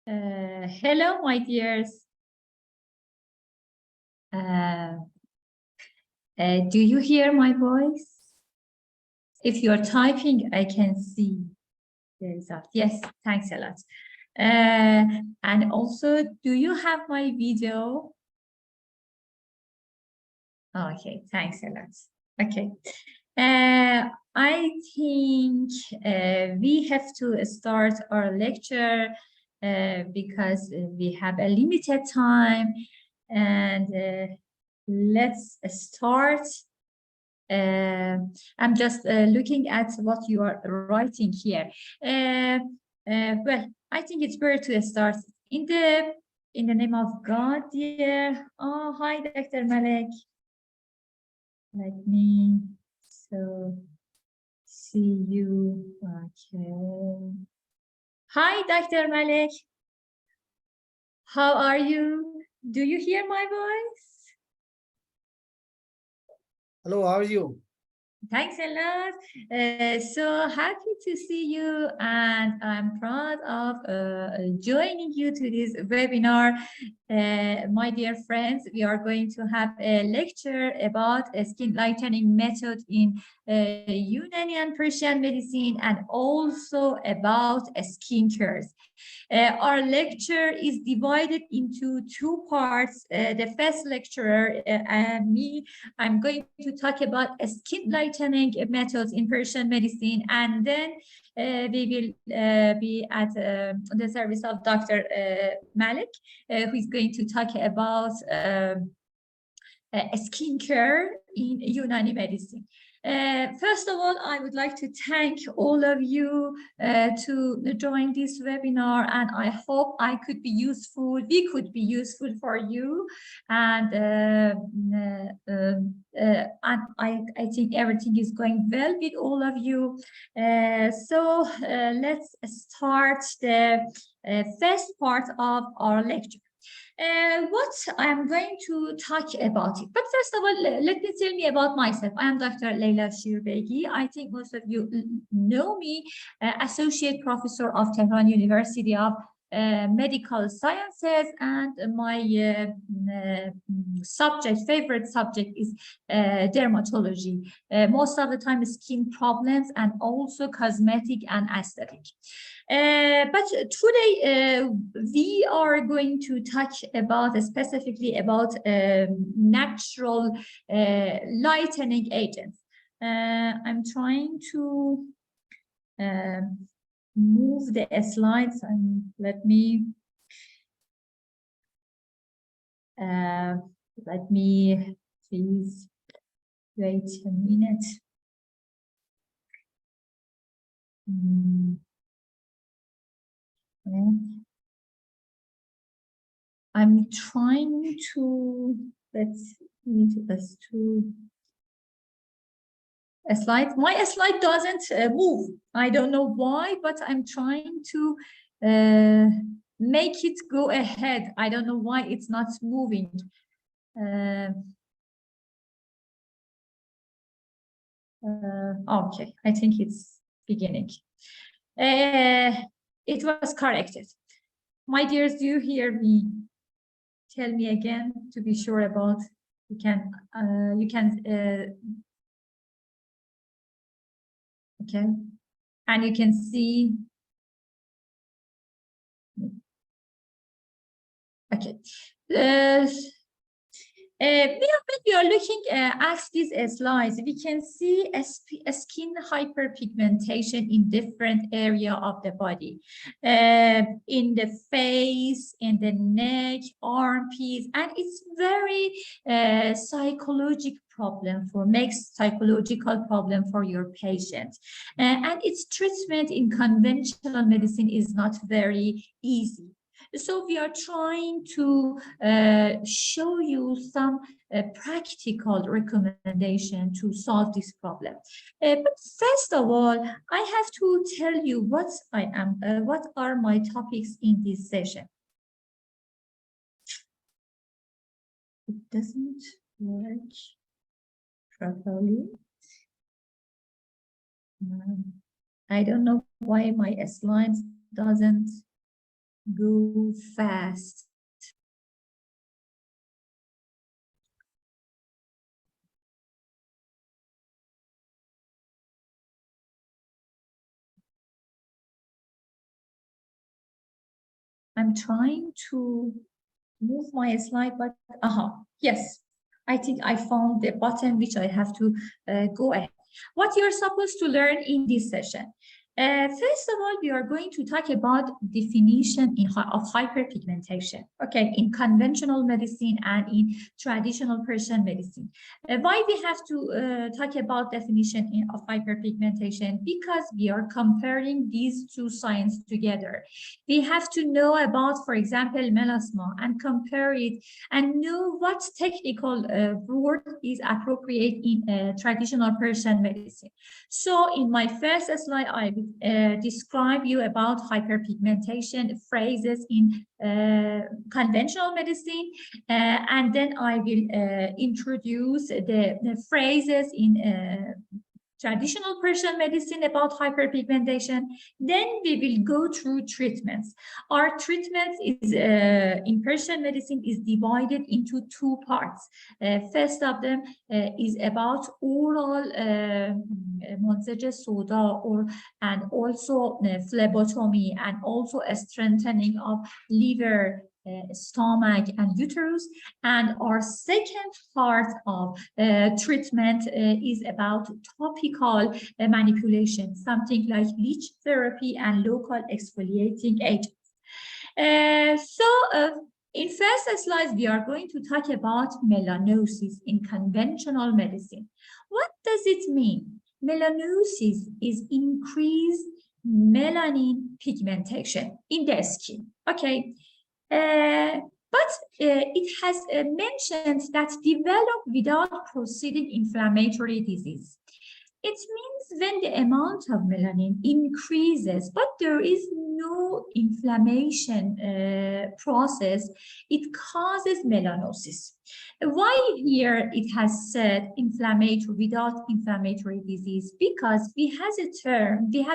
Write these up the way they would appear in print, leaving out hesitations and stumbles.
Hello, my dears. Do you hear my voice? If you're typing, I can see the result. Yes, thanks a lot. And also, do you have my video? Okay, thanks a lot. Okay. I think we have to start our lecture because we have a limited time, and let's start. I'm just looking at what you are writing here. Well, I think it's better to start in the name of God, dear. Oh, hi, Dr. Malek. Let me see you. Okay. Hi, Dr. Malek. How are you? Do you hear my voice? Hello, how are you? Thanks a lot. So happy to see you, and I'm proud of joining you to this webinar. My dear friends, we are going to have a lecture about a skin lightening method in Unani and Persian medicine, and also about skin cares. Our lecture is divided into two parts. The first lecturer and me, I'm going to talk about skin lightening methods in Persian medicine, and then we will be at the service of Dr. Malik, who is going to talk about skin care in Unani medicine. First of all, I would like to thank all of you to join this webinar, and I hope I could be useful, we could be useful for you, and I think everything is going well with all of you. So let's start the first part of our lecture. What I'm going to talk about it. But first of all, let me tell me about myself. I am Dr. Leyla Shirbegi. I think most of you know me, Associate Professor of Tehran University of Medical Sciences, and my favorite subject is dermatology. Most of the time, skin problems and also cosmetic and aesthetic. But today we are going to touch about specifically about natural lightening agents. I'm trying to move the slides, and let me please wait a minute. I'm trying to, let's need us to a slide. My slide doesn't move. I don't know why, but I'm trying to make it go ahead. I don't know why it's not moving. Okay, I think it's beginning. It was corrected. My dears, do you hear me? Tell me again to be sure about. You can okay, and you can see. Okay. When we are looking at these slides, we can see a skin hyperpigmentation in different area of the body, in the face, in the neck, armpits, and it's very makes psychological problem for your patient, and its treatment in conventional medicine is not very easy. So we are trying to show you some practical recommendation to solve this problem. But first of all, I have to tell you what are my topics in this session. It doesn't work properly. I don't know why my slides doesn't go fast. I'm trying to move my slide, but yes, I think I found the button which I have to go ahead. What you're supposed to learn in this session. First of all, we are going to talk about definition of hyperpigmentation, okay, in conventional medicine and in traditional Persian medicine. Why we have to talk about definition of hyperpigmentation? Because we are comparing these two sciences together. We have to know about, for example, melasma and compare it and know what technical word is appropriate in traditional Persian medicine. So in my first slide, I will describe you about hyperpigmentation phrases in conventional medicine, and then I will introduce the phrases in traditional Persian medicine about hyperpigmentation. Then we will go through treatments. Our treatment is in Persian medicine is divided into two parts. First of them is about oral منسج soda and also phlebotomy and also a strengthening of liver, stomach and uterus. And our second part of treatment is about topical manipulation, something like leech therapy and local exfoliating agents. In first slides, we are going to talk about melanosis in conventional medicine. What does it mean? Melanosis is increased melanin pigmentation in the skin, okay? But it has mentioned that develop without proceeding inflammatory disease. It means when the amount of melanin increases, but there is no inflammation process, it causes melanosis. Why here it has said inflammatory without inflammatory disease? Because we have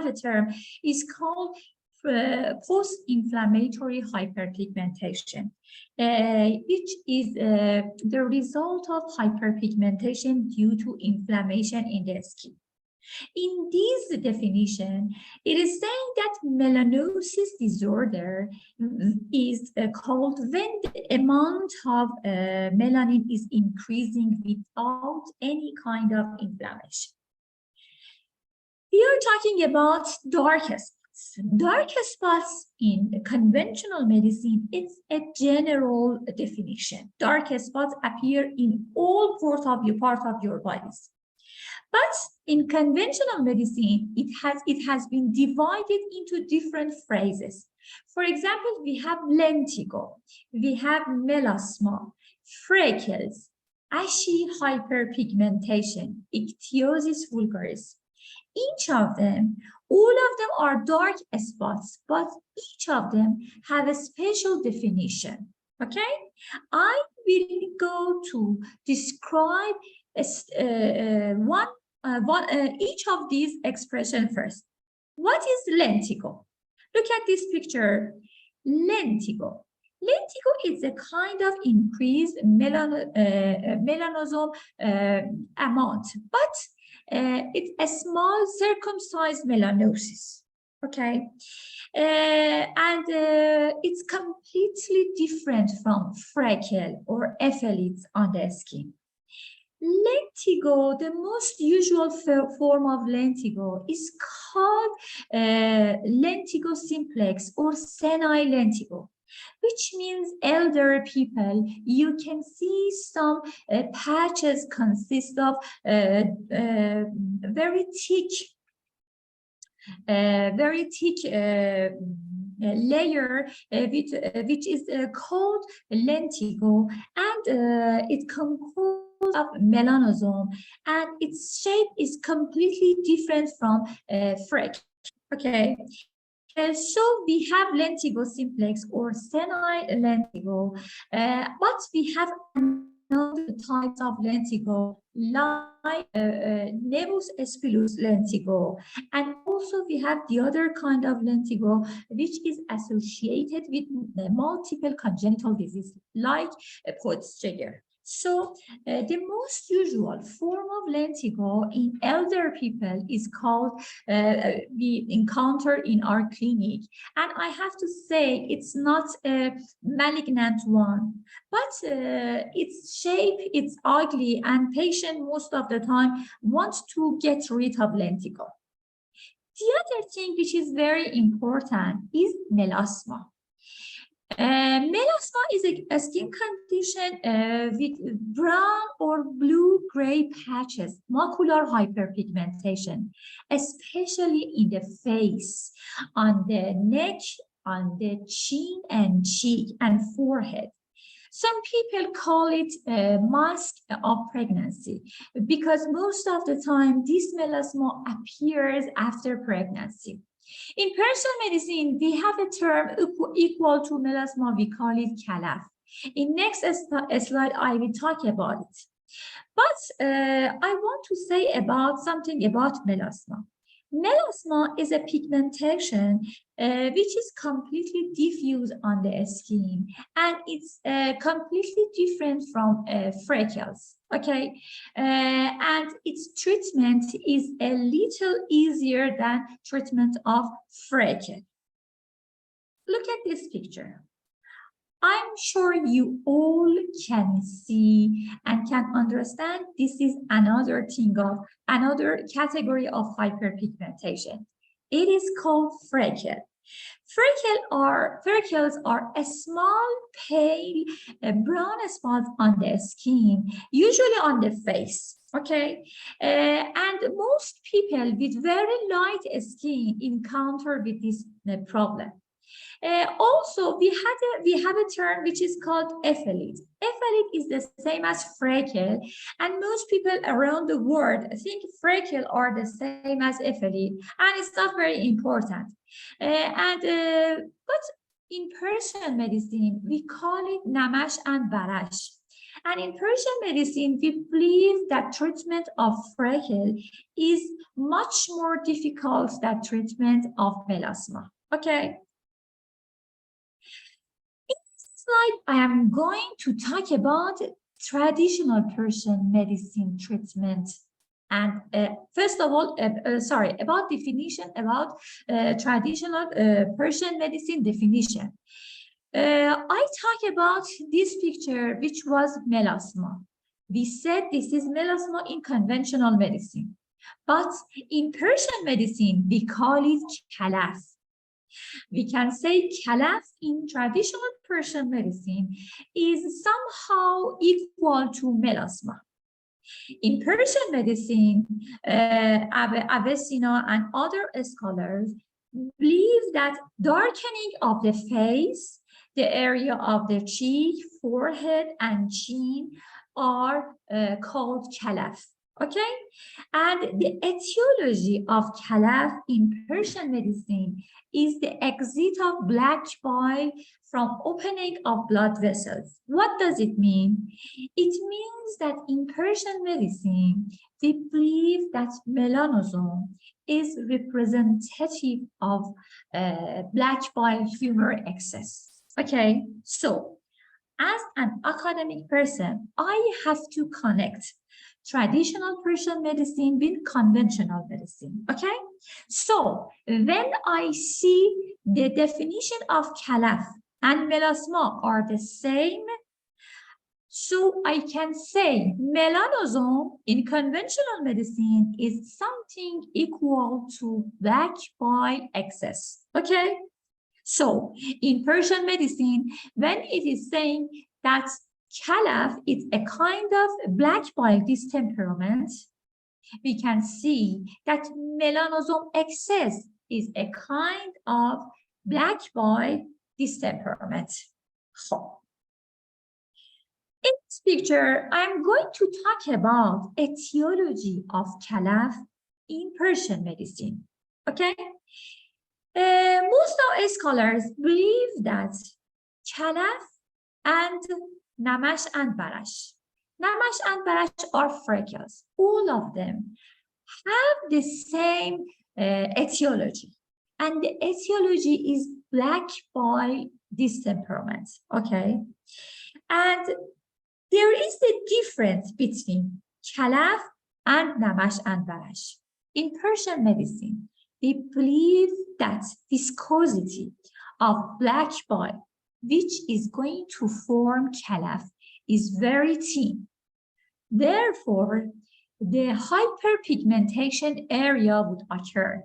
a term is called post-inflammatory hyperpigmentation, which is the result of hyperpigmentation due to inflammation in the skin. In this definition, it is saying that melanosis disorder is called when the amount of melanin is increasing without any kind of inflammation. We are talking about dark spots. Dark spots in conventional medicine, it's a general definition. Dark spots appear in all parts of your bodies. But in conventional medicine, it has been divided into different phrases. For example, we have lentigo, we have melasma, freckles, ashy hyperpigmentation, ichthyosis vulgaris. Each of them, all of them are dark spots, but each of them have a special definition, okay? I will go to describe each of these expressions first. What is lentigo? Look at this picture. Lentigo. Lentigo is a kind of increased melanosome amount, but it's a small circumcised melanosis, okay? And it's completely different from freckle or ephelids on the skin. Lentigo, the most usual form of lentigo is called lentigo simplex or senile lentigo, which means elder people. You can see some patches consist of very thick layer which is called lentigo, and it composed of melanosome, and its shape is completely different from freckle. Okay. So we have lentigo simplex or senile lentigo, but we have another another types of lentigo like nevus spilus lentigo, and also we have the other kind of lentigo which is associated with multiple congenital disease like Peutz-Jeghers. So the most usual form of lentigo in elder people is called, we encounter in our clinic. And I have to say it's not a malignant one, but its shape, it's ugly, and patient most of the time want to get rid of lentigo. The other thing which is very important is melasma. Melasma is a skin condition with brown or blue-gray patches, macular hyperpigmentation, especially in the face, on the neck, on the chin and cheek and forehead. Some people call it a mask of pregnancy because most of the time this melasma appears after pregnancy. In Persian medicine, we have a term equal to melasma, we call it kalaf. In next slide, I will talk about it. But I want to say about something about melasma. Melasma is a pigmentation which is completely diffuse on the skin, and it's completely different from freckles, okay? And its treatment is a little easier than treatment of freckle. Look at this picture. I'm sure you all can see and can understand this is another thing of another category of hyperpigmentation. It is called freckle. Freckles are a small, pale, brown spots on the skin, usually on the face. Okay, and most people with very light skin encounter with this problem. Also, we have a term which is called ephelid. Ephelid is the same as freckle, and most people around the world think freckle are the same as ephelid, and it's not very important. But in Persian medicine, we call it namash and barash. And in Persian medicine, we believe that treatment of freckle is much more difficult than treatment of melasma. Okay. Slide, I am going to talk about traditional Persian medicine treatment. And first of all, about definition, about traditional Persian medicine definition. I talk about this picture, which was melasma. We said this is melasma in conventional medicine. But in Persian medicine, we call it kalaf. We can say kalaf in traditional Persian medicine is somehow equal to melasma. In Persian medicine, Avicenna and other scholars believe that darkening of the face, the area of the cheek, forehead, and chin are called kalaf. Okay, and the etiology of kalaf in Persian medicine is the exit of black bile from opening of blood vessels. What does it mean? It means that in Persian medicine, we believe that melanosome is representative of black bile humor excess. Okay, so as an academic person, I have to connect traditional Persian medicine with conventional medicine, okay? So when I see the definition of kalaf and melasma are the same, so I can say melanosome in conventional medicine is something equal to black bile excess, okay? So in Persian medicine, when it is saying that kalaf is a kind of black bile distemperament, we can see that melanosome excess is a kind of black bile distemperament. So, in this picture, I'm going to talk about etiology of kalaf in Persian medicine. Okay? Most of scholars believe that kalaf and namash and barash Namash and Barash are freckles. All of them have the same etiology. And the etiology is black by this temperament, okay? And there is a difference between Khalaf and Namash and Barash. In Persian medicine, they believe that viscosity of black bile, which is going to form Khalaf, is very thin. Therefore, the hyperpigmentation area would occur.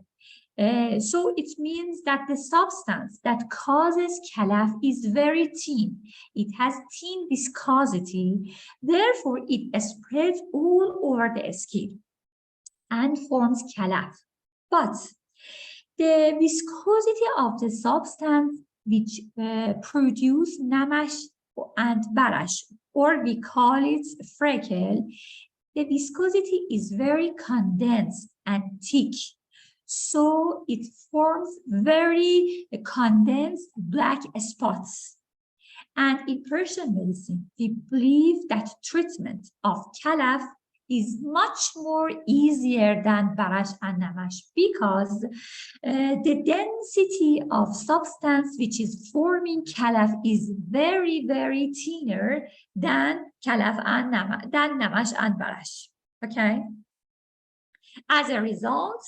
So it means that the substance that causes Khalaf is very thin. It has thin viscosity. Therefore, it spreads all over the skin and forms Khalaf. But the viscosity of the substance which produce Namash and Barash, or we call it freckle, the viscosity is very condensed and thick. So it forms very condensed black spots. And in Persian medicine, we believe that treatment of Khalaf is much more easier than Barash and Namash because the density of substance which is forming Khalaf is very, very thinner than Khalaf and Namash and Barash. Okay. As a result,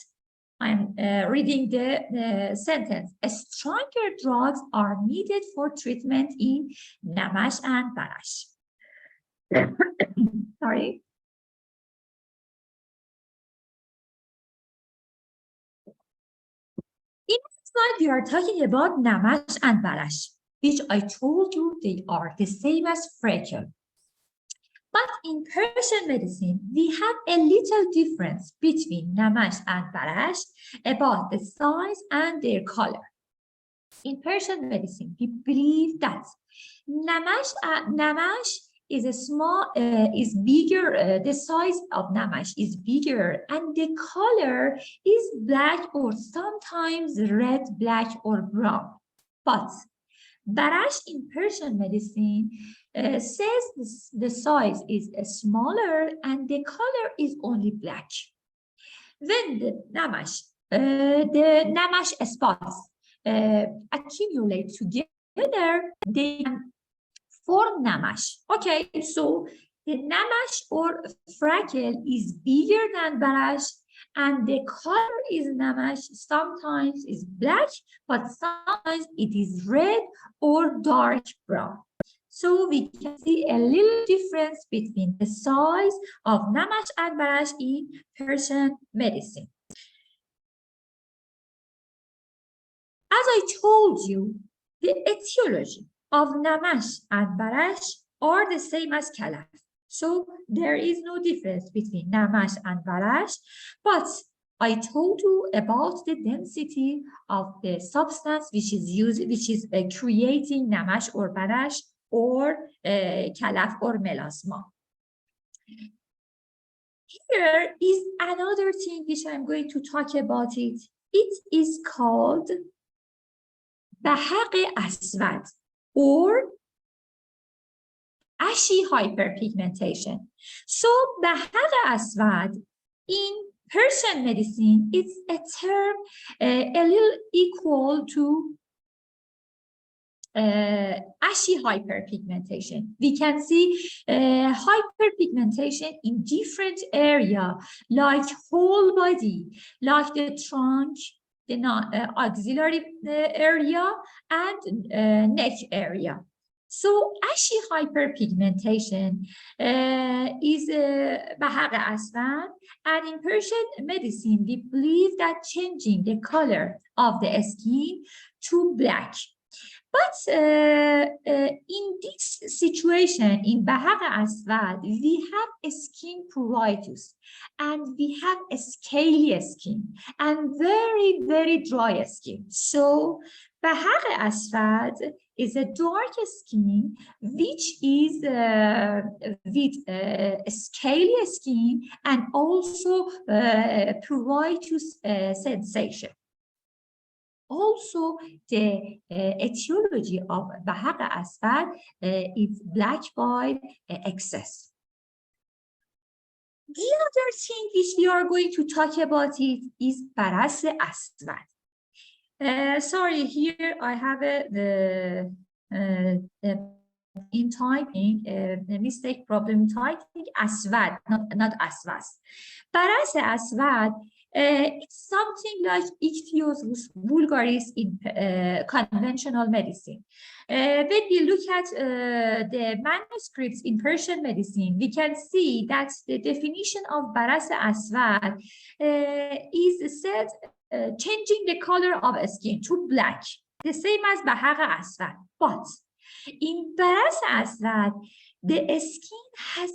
I'm reading the sentence. Stronger drugs are needed for treatment in Namash and Barash. Sorry. In this slide, we are talking about Namash and Barash, which I told you they are the same as freckle. But in Persian medicine, we have a little difference between Namash and Barash about the size and their color. In Persian medicine, we believe that Namash is is bigger, the size of Namash is bigger, and the color is black or sometimes red, black, or brown. But Barash in Persian medicine says the size is smaller and the color is only black. When the Namash spots accumulate together, they can form Namash. Okay, so the Namash or freckle is bigger than Barash, and the color is Namash sometimes is black, but sometimes it is red or dark brown. So we can see a little difference between the size of Namash and Barash in Persian medicine. As I told you, the etiology of Namash and Barash are the same as Khalaf. So there is no difference between Namash and Barash, but I told you about the density of the substance which is creating Namash or Barash or Khalaf or melasma. Here is another thing which I'm going to talk about it. It is called Bahaq Aswad or ashy hyperpigmentation. So Bahaq Aswad in Persian medicine, it's a term a little equal to ashy hyperpigmentation. We can see hyperpigmentation in different areas, like whole body, like the trunk, the axillary area, and neck area. So ashy hyperpigmentation is Bahaq Aswad, and in Persian medicine, we believe that changing the color of the skin to black. But in this situation, in Bahaq Aswad, we have a skin pruritus, and we have a scaly skin, and very, very dry skin. So Bahaq Aswad is a dark skin, which is with scaly skin and also pruritus sensation. Also, the etiology of Bahaq Aswad is black bile excess. The other thing which we are going to talk about is برس اسود. Sorry, here I have in typing a mistake problem typing aswad, not aswas. برس اسود it's something like ichthyosis vulgaris in conventional medicine. When we look at the manuscripts in Persian medicine, we can see that the definition of برس اسود is said changing the color of skin to black, the same as بحق اسود. But in برس اسود, the skin has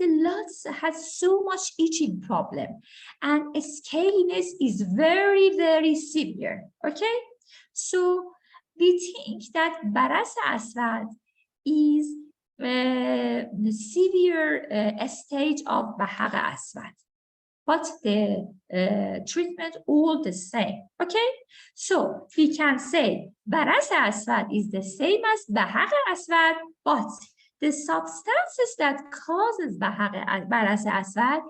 so much itching problem, and scaliness is very, very severe. Okay, so we think that برس اسود is the severe stage of بحق اسود. But the treatment all the same. Okay, so we can say برس اسود is the same as بحق اسود, but the substances that causes برس اسود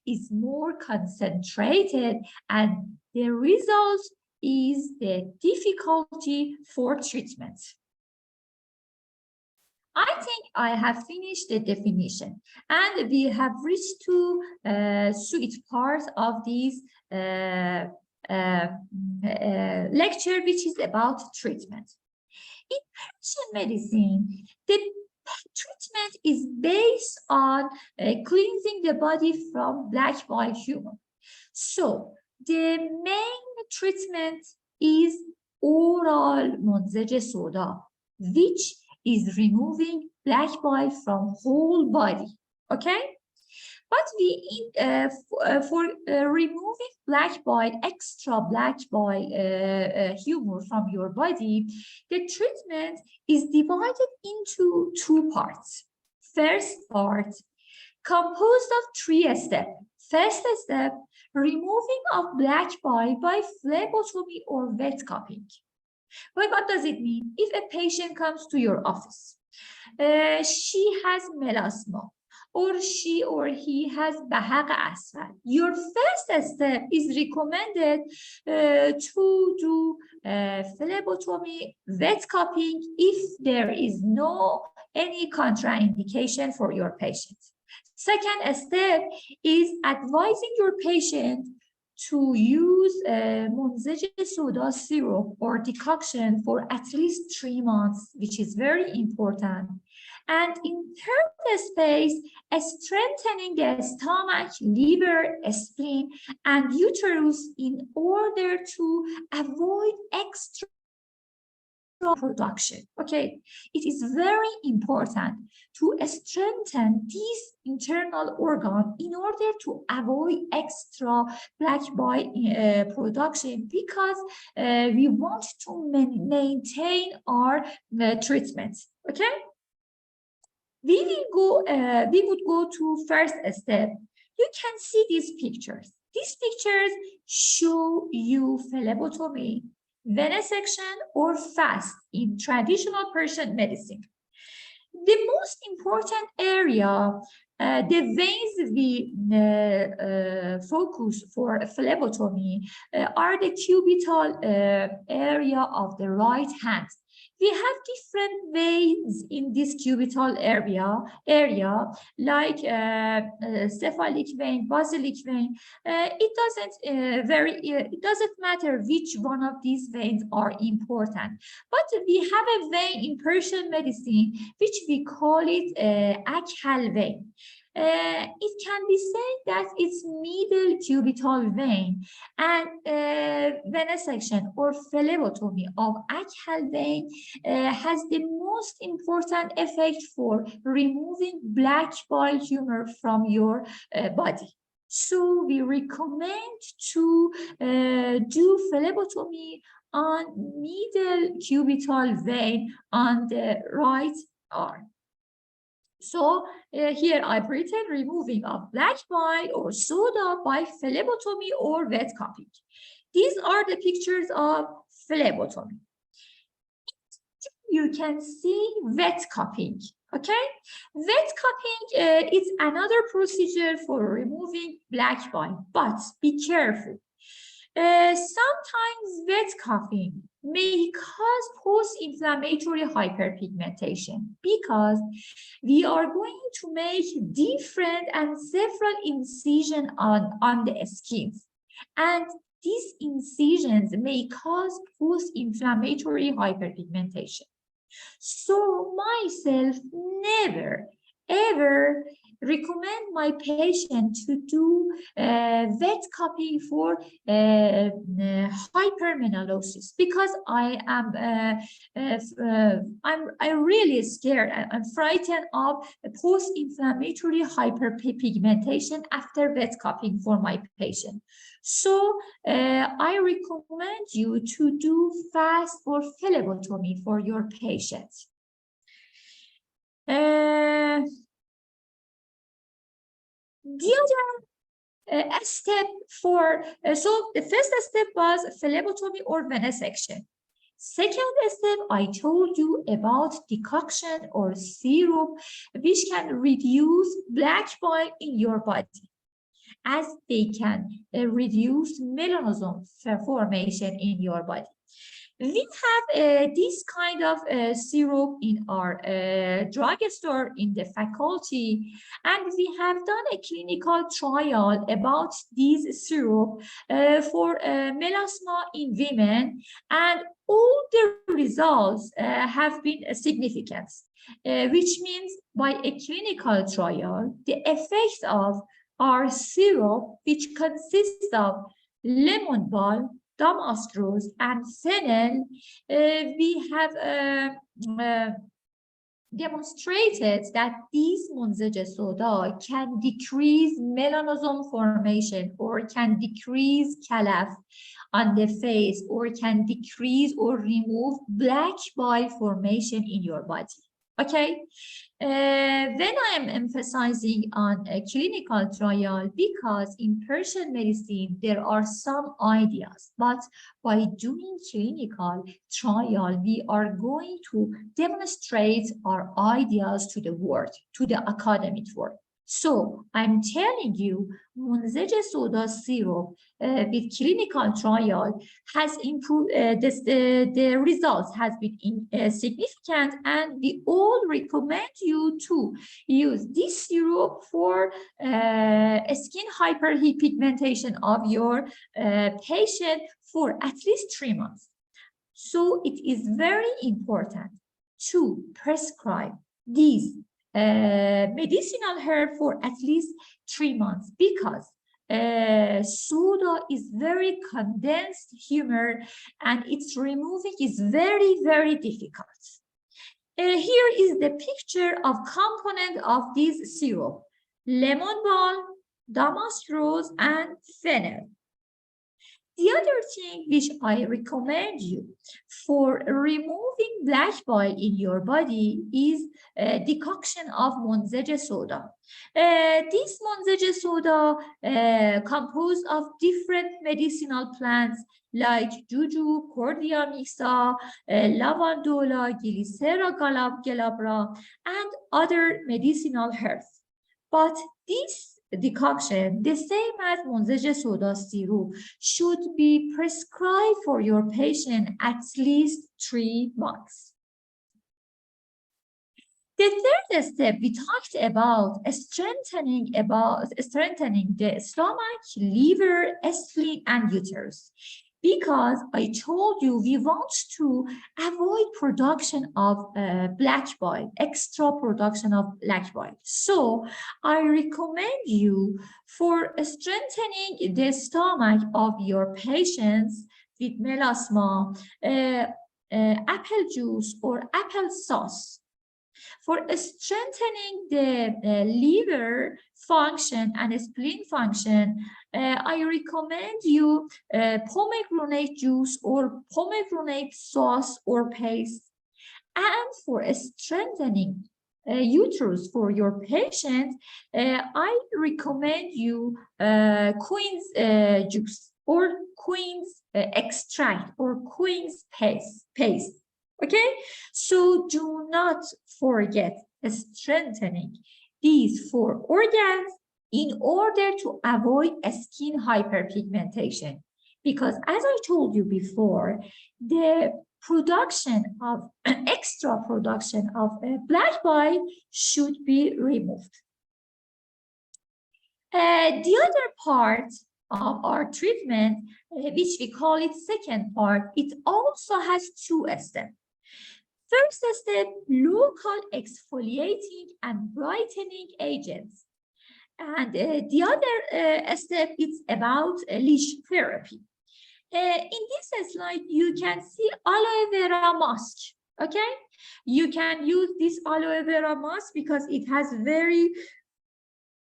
is more concentrated, and the result is the difficulty for treatment. I think I have finished the definition, and we have reached to sweet part of this lecture, which is about treatment. In Persian medicine, the treatment is based on cleansing the body from black bile humor. So the main treatment is oral منزج soda, which is removing black bile from whole body. Okay, but for removing black bile, extra black bile humor from your body, the treatment is divided into two parts. First part, composed of 3 steps. First step, removing of black bile by phlebotomy or wet cupping. But what does it mean? If a patient comes to your office, she has melasma, or she or he has بحق اسود, your first step is recommended to do phlebotomy, wet cupping, if there is no any contraindication for your patient. Second step is advising your patient to use منزج soda syrup or decoction for at least 3 months, which is very important. And in third space, strengthening the stomach, liver, spleen, and uterus in order to avoid extra production. Okay, it is very important to strengthen this internal organ in order to avoid extra black bile production, because we want to maintain our treatment. Okay, we would go to first step. You can see these pictures. These pictures show you phlebotomy, venesection, or fast in traditional Persian medicine. The most important area, the veins we focus for phlebotomy are the cubital area of the right hand. We have different veins in this cubital area like cephalic vein, basilic vein. It doesn't matter which one of these veins are important, but we have a vein in Persian medicine which we call it akhal vein. It can be said that it's middle cubital vein, and venesection or phlebotomy of akhal vein has the most important effect for removing black bile humor from your body. So we recommend to do phlebotomy on middle cubital vein on the right arm. So here I pretend removing of black bile or soda by phlebotomy or wet cupping. These are the pictures of phlebotomy. You can see wet cupping. Okay, wet cupping is another procedure for removing black bile, but be careful. Sometimes wet cupping may cause post-inflammatory hyperpigmentation because we are going to make different and several incisions on the skin. And these incisions may cause post-inflammatory hyperpigmentation. So myself never, ever recommend my patient to do wet cupping for hypermenolosis because I'm really scared. I'm frightened of post-inflammatory hyperpigmentation after wet cupping for my patient. So I recommend you to do fast or phlebotomy for your patients. The other step for, so the first step was phlebotomy or venesection. Second step, I told you about decoction or syrup, which can reduce black bile in your body, as they can reduce melanosome formation in your body. We have this kind of syrup in our drugstore in the faculty, and we have done a clinical trial about this syrup for melasma in women, and all the results have been significant, which means by a clinical trial, the effect of our syrup, which consists of lemon balm, damask rose, and fennel, we have demonstrated that these munzege soda can decrease melanosome formation or can decrease calaf on the face or can decrease or remove black bile formation in your body. Okay, then I am emphasizing on a clinical trial because in Persian medicine, there are some ideas, but by doing clinical trial, we are going to demonstrate our ideas to the world, to the academic world. So I'm telling you, munzege soda syrup with clinical trial has improved, the results has been significant, and we all recommend you to use this syrup for skin hyperpigmentation of your patient for at least 3 months. So it is very important to prescribe these medicinal herb for at least 3 months because soda is very condensed humor and its removing is very, very difficult. Here is the picture of component of this syrup: lemon balm, damask rose, and fennel. The other thing which I recommend you for removing black bile in your body is decoction of munzege soda. This munzege soda composed of different medicinal plants like juju, cordia mixta, lavandola, glycera glabra, and other medicinal herbs. But this decoction, the same as munzege soda syrup, should be prescribed for your patient at least 3 months. The third step, we talked about strengthening the stomach, liver, spleen, and uterus. Because I told you we want to avoid production of black bile, extra production of black bile. So I recommend you for strengthening the stomach of your patients with melasma, apple juice or apple sauce. For strengthening the liver function and spleen function, I recommend you pomegranate juice or pomegranate sauce or paste. And for strengthening uterus for your patient, I recommend you queen's juice or queen's extract or queen's paste. Okay, so do not forget strengthening these 4 organs in order to avoid skin hyperpigmentation. Because as I told you before, the production of extra production of black bile should be removed. The other part of our treatment, which we call it second part, it also has 2 steps. First step, local exfoliating and brightening agents. And the other step is about leech therapy. In this slide, you can see aloe vera mask, okay? You can use this aloe vera mask because it has very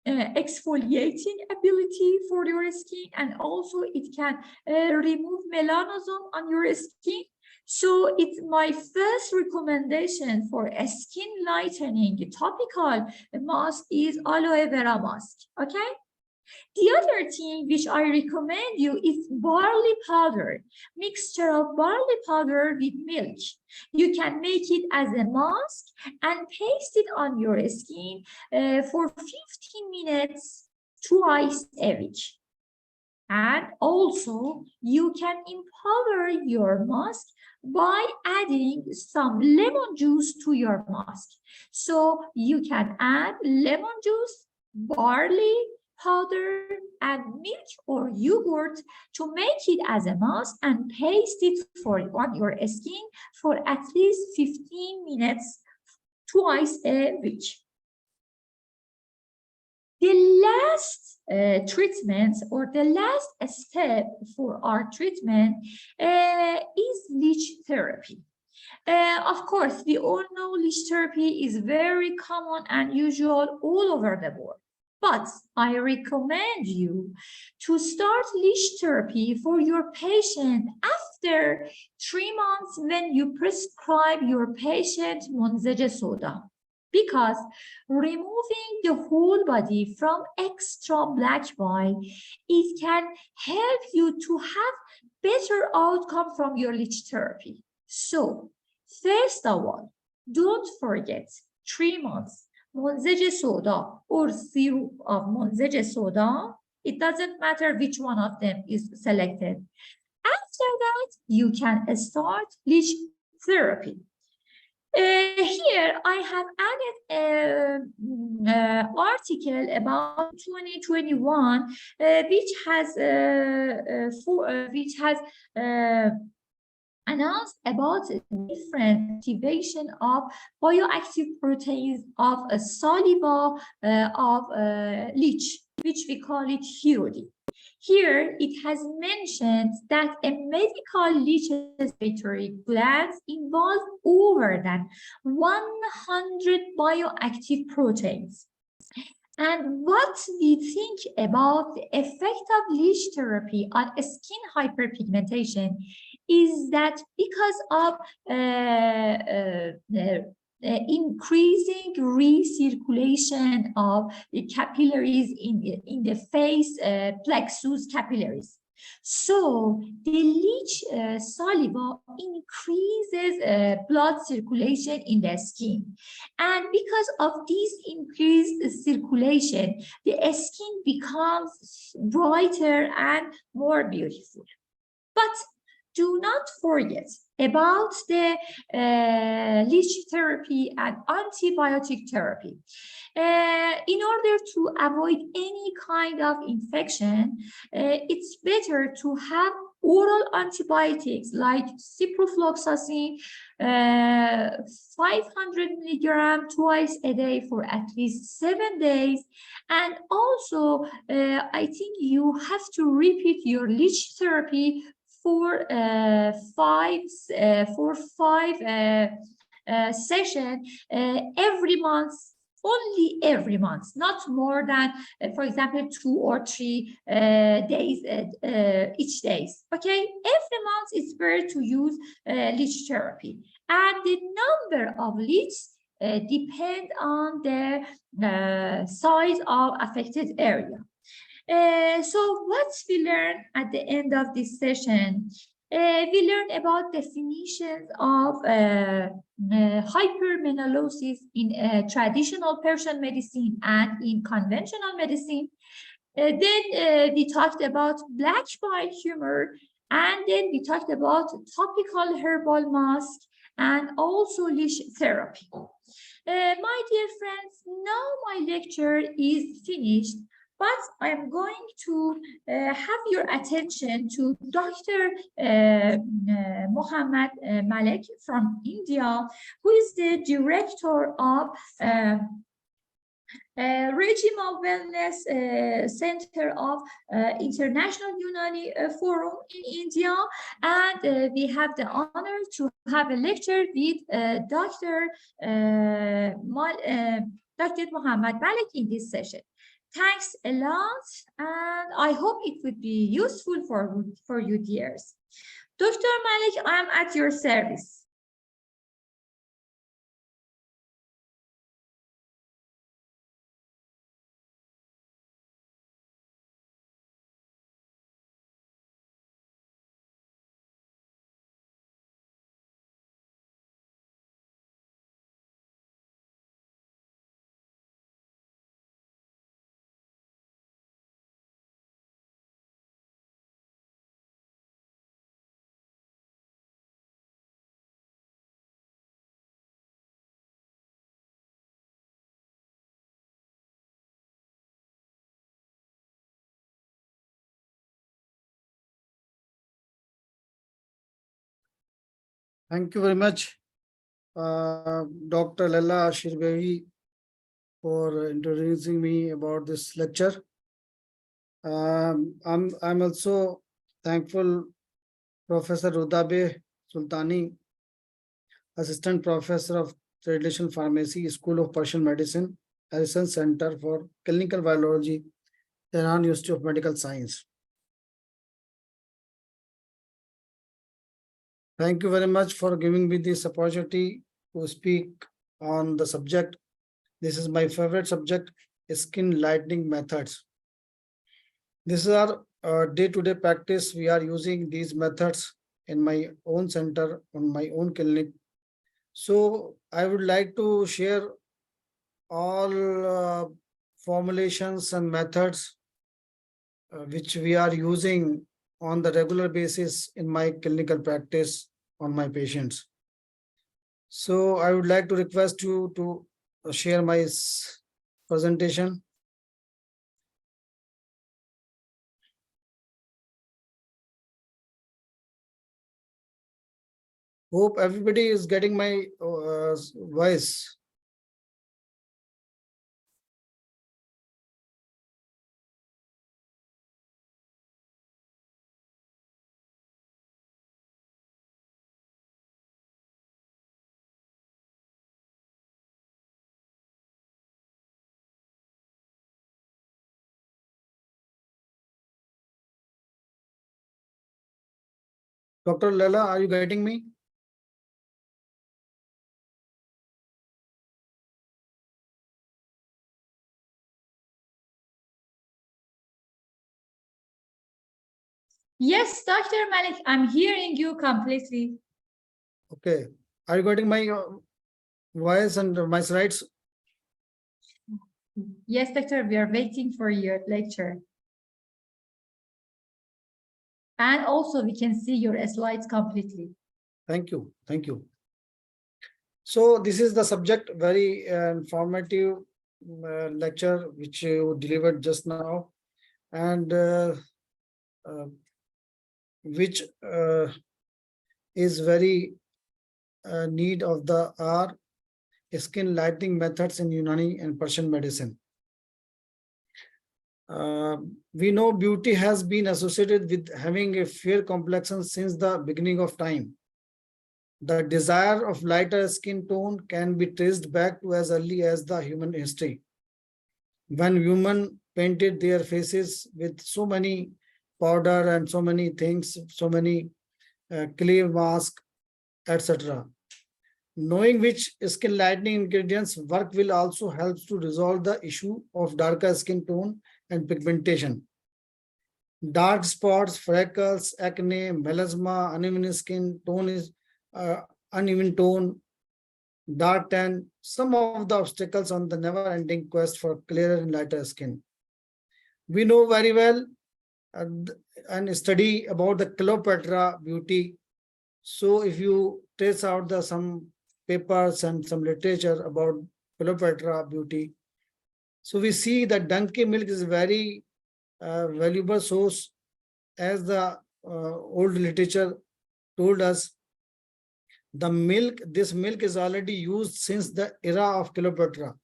exfoliating ability for your skin, and also it can remove melanosome on your skin. So it's my first recommendation for a skin lightening topical mask is aloe vera mask, okay? The other thing which I recommend you is barley powder, mixture of barley powder with milk. You can make it as a mask and paste it on your skin for 15 minutes twice a week. And also you can empower your mask by adding some lemon juice to your mask. So you can add lemon juice, barley powder, and milk or yogurt to make it as a mask and paste it on your skin for at least 15 minutes twice a week. The last treatment or the last step for our treatment is leech therapy. Of course, we all know leech therapy is very common and usual all over the world. But I recommend you to start leech therapy for your patient after 3 months when you prescribe your patient منزج soda. Because removing the whole body from extra black bile, it can help you to have better outcome from your leech therapy. So, first of all, don't forget 3 months. منزج soda or syrup of منزج soda, it doesn't matter which one of them is selected. After that, you can start leech therapy. Here I have added an article about 2021, which has announced about different activation of bioactive proteins of a soluble of leech, which we call it HUD. Here, it has mentioned that a medical leech secretory glands involve over than 100 bioactive proteins. And what we think about the effect of leech therapy on skin hyperpigmentation is that because of increasing recirculation of the capillaries in the face plexus capillaries. So the leech saliva increases blood circulation in the skin. And because of this increased circulation, the skin becomes brighter and more beautiful. But do not forget about the leech therapy and antibiotic therapy. In order to avoid any kind of infection, it's better to have oral antibiotics like ciprofloxacin, 500 milligram twice a day for at least 7 days. And also, I think you have to repeat your leech therapy for five sessions every month, only every month, not more than, for example, 2 or 3 days each day. Okay, every month it's better to use leech therapy, and the number of leeches depend on the size of affected area. So what we learned at the end of this session We learned about definitions of hypermenolosis in traditional Persian medicine and in conventional medicine. Then we talked about black bile humor, and then we talked about topical herbal mask and also leash therapy. My dear friends, now my lecture is finished, but I'm going to have your attention to Dr. Mohammad Malek from India, who is the director of Regional Wellness Center of International Unani Forum in India, and we have the honor to have a lecture with Dr. Mohammad Malik in this session. Thanks a lot, and I hope it would be useful for you, dears. Dr. Malik, I am at your service. Thank you very much, Dr. Lalla Shirbehi, for introducing me about this lecture. I'm also thankful Professor Rudabe Sultani, Assistant Professor of Traditional Pharmacy, School of Persian Medicine, Harrison Center for Clinical Biology, Tehran University of Medical Science. Thank you very much for giving me this opportunity to speak on the subject. This is my favorite subject, skin lightening methods. This is our day-to-day practice. We are using these methods in my own center, on my own clinic. So I would like to share all formulations and methods which we are using on the regular basis in my clinical practice on my patients. So I would like to request you to share my presentation. Hope everybody is getting my voice. Dr. Lalla, are you getting me? Yes, Dr. Malik, I'm hearing you completely. Okay. Are you getting my voice and my slides? Yes, doctor, we are waiting for your lecture. And also we can see your slides completely. Thank you. Thank you. So this is the subject, very informative lecture which you delivered just now, and which is very need of the hour, skin lightening methods in Unani and Persian medicine. We know beauty has been associated with having a fair complexion since the beginning of time. The desire of lighter skin tone can be traced back to as early as the human history, when women painted their faces with so many powder and so many things, so many clay mask, etc. Knowing which skin lightening ingredients work will also help to resolve the issue of darker skin tone and pigmentation. dark spots, freckles, acne, melasma, uneven skin tone is uneven tone, dark tan, some of the obstacles on the never-ending quest for clearer and lighter skin. We know very well and study about the Cleopatra beauty. So if you trace out the some papers and some literature about Cleopatra beauty, so we see that donkey milk is very valuable source, as the old literature told us. This milk is already used since the era of Cleopatra,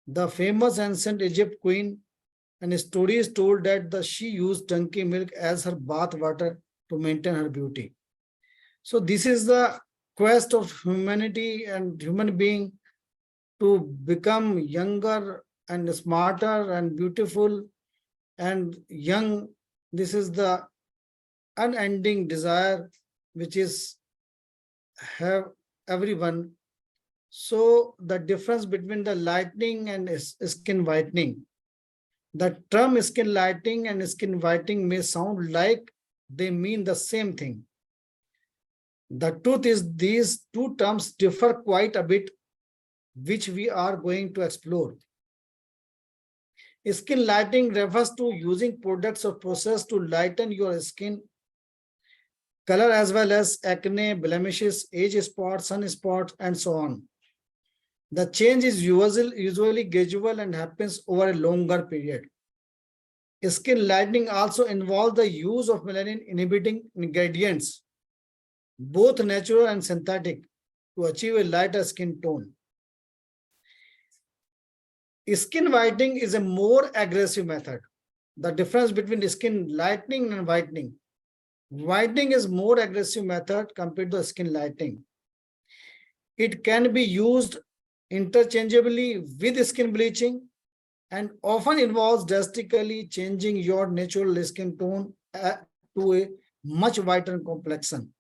the famous ancient Egypt queen, and stories told that she used donkey milk as her bath water to maintain her beauty. So this is the quest of humanity and human being to become younger and smarter and beautiful and young. This is the unending desire which is have everyone. So the difference between the lightening and skin whitening. The term skin lightening and skin whitening may sound like they mean the same thing. The truth is these two terms differ quite a bit, which we are going to explore. Skin lightening refers to using products or process to lighten your skin color as well as acne, blemishes, age spots, sunspots, and so on. The change is usually gradual and happens over a longer period. Skin lightening also involves the use of melanin inhibiting ingredients, both natural and synthetic, to achieve a lighter skin tone. Skin whitening is a more aggressive method. The difference between skin lightening and whitening. Whitening is more aggressive method compared to skin lightening. It can be used interchangeably with skin bleaching and often involves drastically changing your natural skin tone to a much whiter complexion.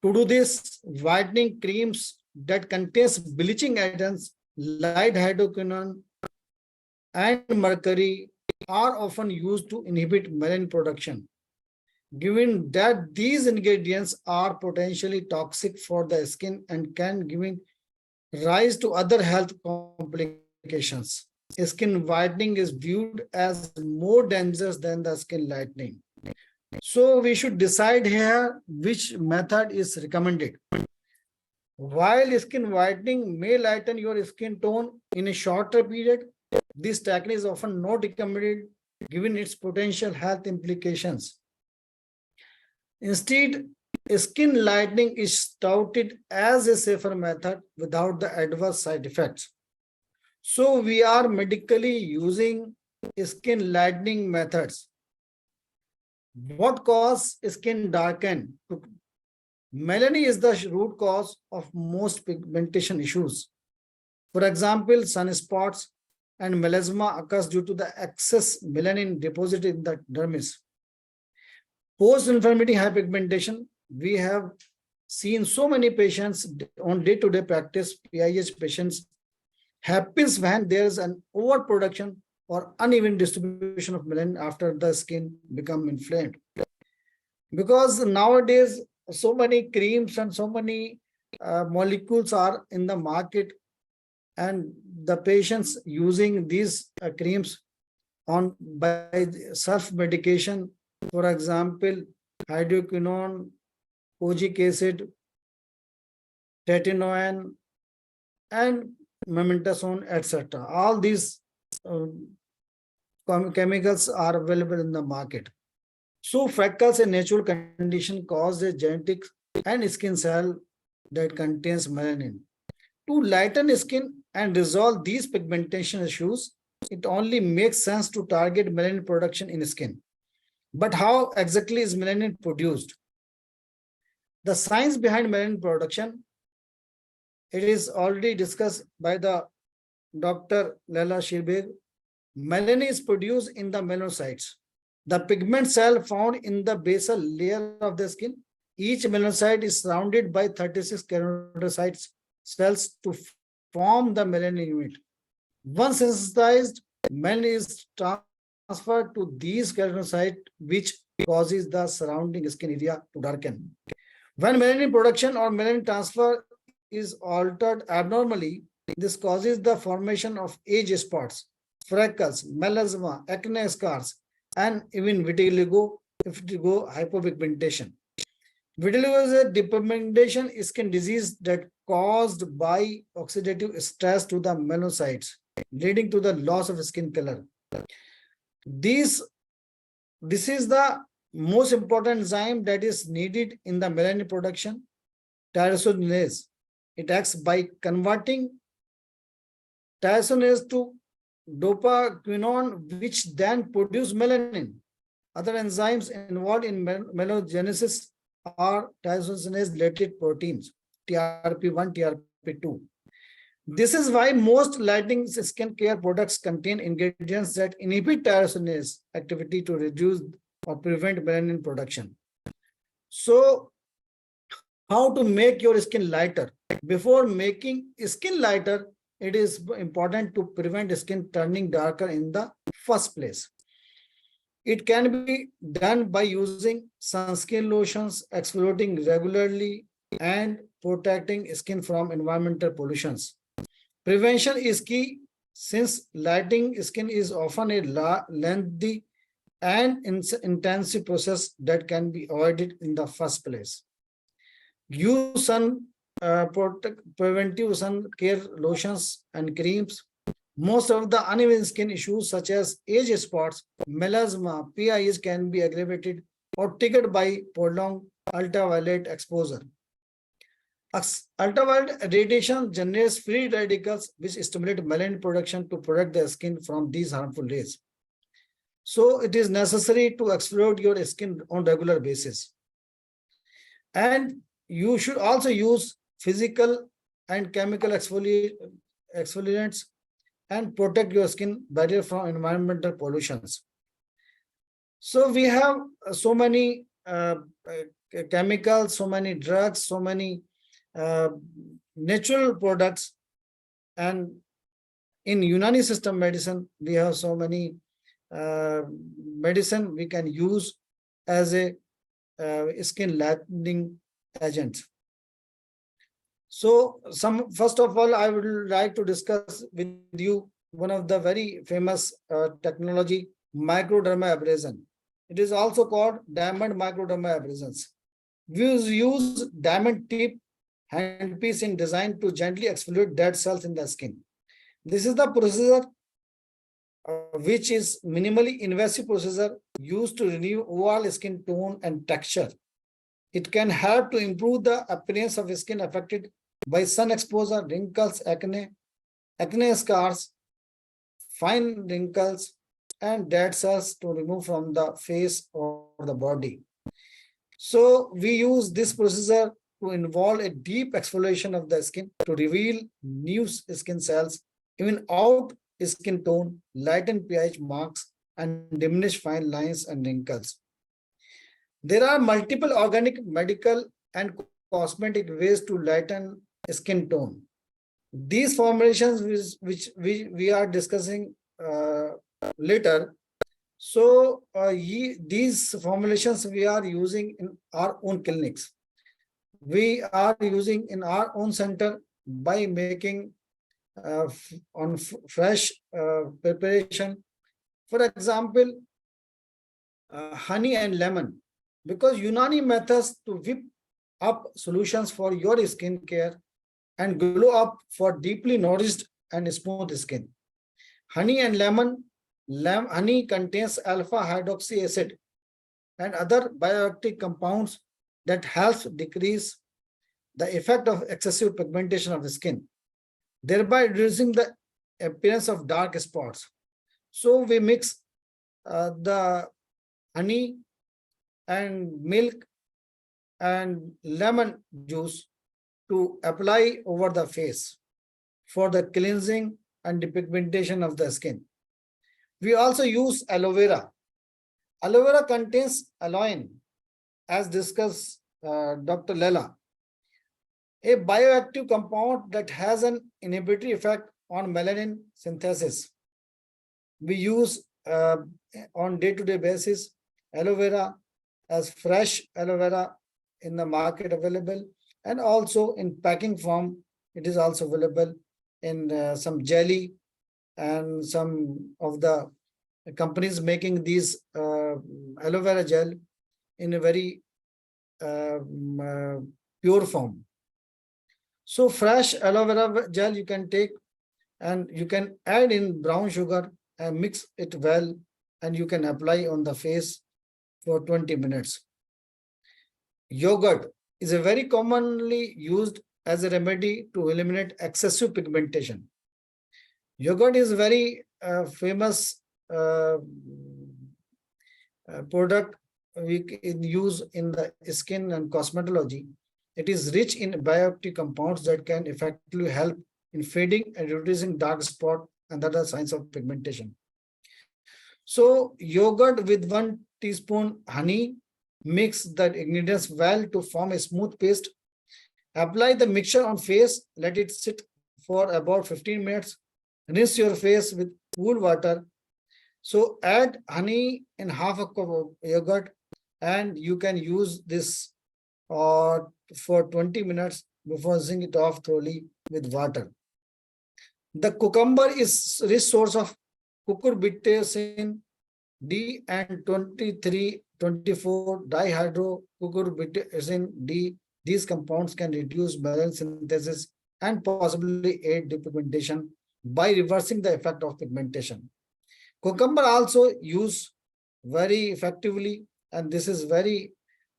To do this, whitening creams that contains bleaching agents, light hydroquinone, and mercury are often used to inhibit melanin production. Given that these ingredients are potentially toxic for the skin and can give rise to other health complications, skin whitening is viewed as more dangerous than the skin lightening. So we should decide here which method is recommended. While skin whitening may lighten your skin tone in a shorter period, this technique is often not recommended given its potential health implications. Instead, skin lightening is touted as a safer method without the adverse side effects. So we are medically using skin lightening methods. What causes skin darken? Melanin is the root cause of most pigmentation issues. For example, sunspots and melasma occurs due to the excess melanin deposited in the dermis. Post-inflammatory hyperpigmentation, we have seen so many patients on day-to-day practice, PIH patients, happens when there is an overproduction or uneven distribution of melanin after the skin become inflamed. Because nowadays, so many creams and so many molecules are in the market, and the patients using these creams on by self-medication. For example, hydroquinone, kojic acid, tretinoin, and mementasone, etc. All these chemicals are available in the market. So freckles, a natural condition caused a genetic and skin cell that contains melanin. To lighten skin and resolve these pigmentation issues, it only makes sense to target melanin production in skin. But how exactly is melanin produced? The science behind melanin production, it is already discussed by the Dr. Laila Shirbeg. Melanin is produced in the melanocytes, the pigment cell found in the basal layer of the skin. Each melanocyte is surrounded by 36 keratinocytes cells to form the melanin unit. Once sensitized, melanin is transferred to these keratinocytes, which causes the surrounding skin area to darken. When melanin production or melanin transfer is altered abnormally, this causes the formation of age spots, freckles, melasma, acne scars, and even vitiligo, hypopigmentation. Vitiligo is a depigmentation skin disease that caused by oxidative stress to the melanocytes, leading to the loss of skin color. This is the most important enzyme that is needed in the melanin production, tyrosinase. It acts by converting tyrosinase to dopaquinone, which then produce melanin. Other enzymes involved in melanogenesis are tyrosinase-related proteins, TRP1, TRP2. This is why most lightening skincare products contain ingredients that inhibit tyrosinase activity to reduce or prevent melanin production. So, how to make your skin lighter? Before making skin lighter, it is important to prevent skin turning darker in the first place. It can be done by using sunscreen lotions, exfoliating regularly, and protecting skin from environmental pollutions. Prevention is key since lightening skin is often a lengthy and intensive process that can be avoided in the first place. Use preventive sun care lotions and creams. Most of the uneven skin issues such as age spots, melasma, PIs can be aggravated or triggered by prolonged ultraviolet exposure. Ultraviolet radiation generates free radicals which stimulate melanin production to protect the skin from these harmful rays. So it is necessary to exfoliate your skin on regular basis. And you should also use physical and chemical exfoliants and protect your skin barrier from environmental pollutions. So we have so many chemicals, so many drugs, so many natural products, and in Unani system medicine, we have so many medicine we can use as a skin lightening agent. So first of all, I would like to discuss with you one of the very famous technology, microdermabrasion. It is also called diamond microdermabrasions. We use diamond tip handpiece in design to gently exfoliate dead cells in the skin. This is the procedure which is minimally invasive procedure used to renew overall skin tone and texture. It can help to improve the appearance of skin affected by sun exposure, wrinkles, acne scars, fine wrinkles, and dead cells to remove from the face or the body. So we use this procedure to involve a deep exfoliation of the skin to reveal new skin cells, even out skin tone, lighten pH marks, and diminish fine lines and wrinkles. There are multiple organic, medical, and cosmetic ways to lighten skin tone. These formulations which we are discussing later. So these formulations we are using in our own clinics. We are using in our own center by making on fresh preparation. For example, honey and lemon, because Unani methods to whip up solutions for your skin care and glow up for deeply nourished and smooth skin. Honey and lemon, honey contains alpha hydroxy acid and other bioactive compounds that helps decrease the effect of excessive pigmentation of the skin, thereby reducing the appearance of dark spots. So we mix the honey and milk and lemon juice to apply over the face for the cleansing and depigmentation of the skin. We also use aloe vera. Aloe vera contains aloin, as discussed Dr. Lela, a bioactive compound that has an inhibitory effect on melanin synthesis. We use on day-to-day basis, aloe vera as fresh aloe vera in the market available, and also in packing form, it is also available in some jelly, and some of the companies making these aloe vera gel in a very pure form. So fresh aloe vera gel you can take, and you can add in brown sugar and mix it well, and you can apply on the face for 20 minutes. Yogurt is a very commonly used as a remedy to eliminate excessive pigmentation. Yogurt is very famous product we can use in the skin and cosmetology. It is rich in bioactive compounds that can effectively help in fading and reducing dark spot and other signs of pigmentation. So yogurt with 1 teaspoon honey, mix the ingredients well to form a smooth paste. Apply the mixture on face, let it sit for about 15 minutes. Rinse your face with cool water. So add honey in half a cup of yogurt, and you can use this for 20 minutes before rinsing it off thoroughly with water. The cucumber is rich source of cucurbitacin D and 23-24 dihydrocucurbitacin D. These compounds can reduce melanin synthesis and possibly aid depigmentation by reversing the effect of pigmentation. Cucumber also used very effectively, and this is very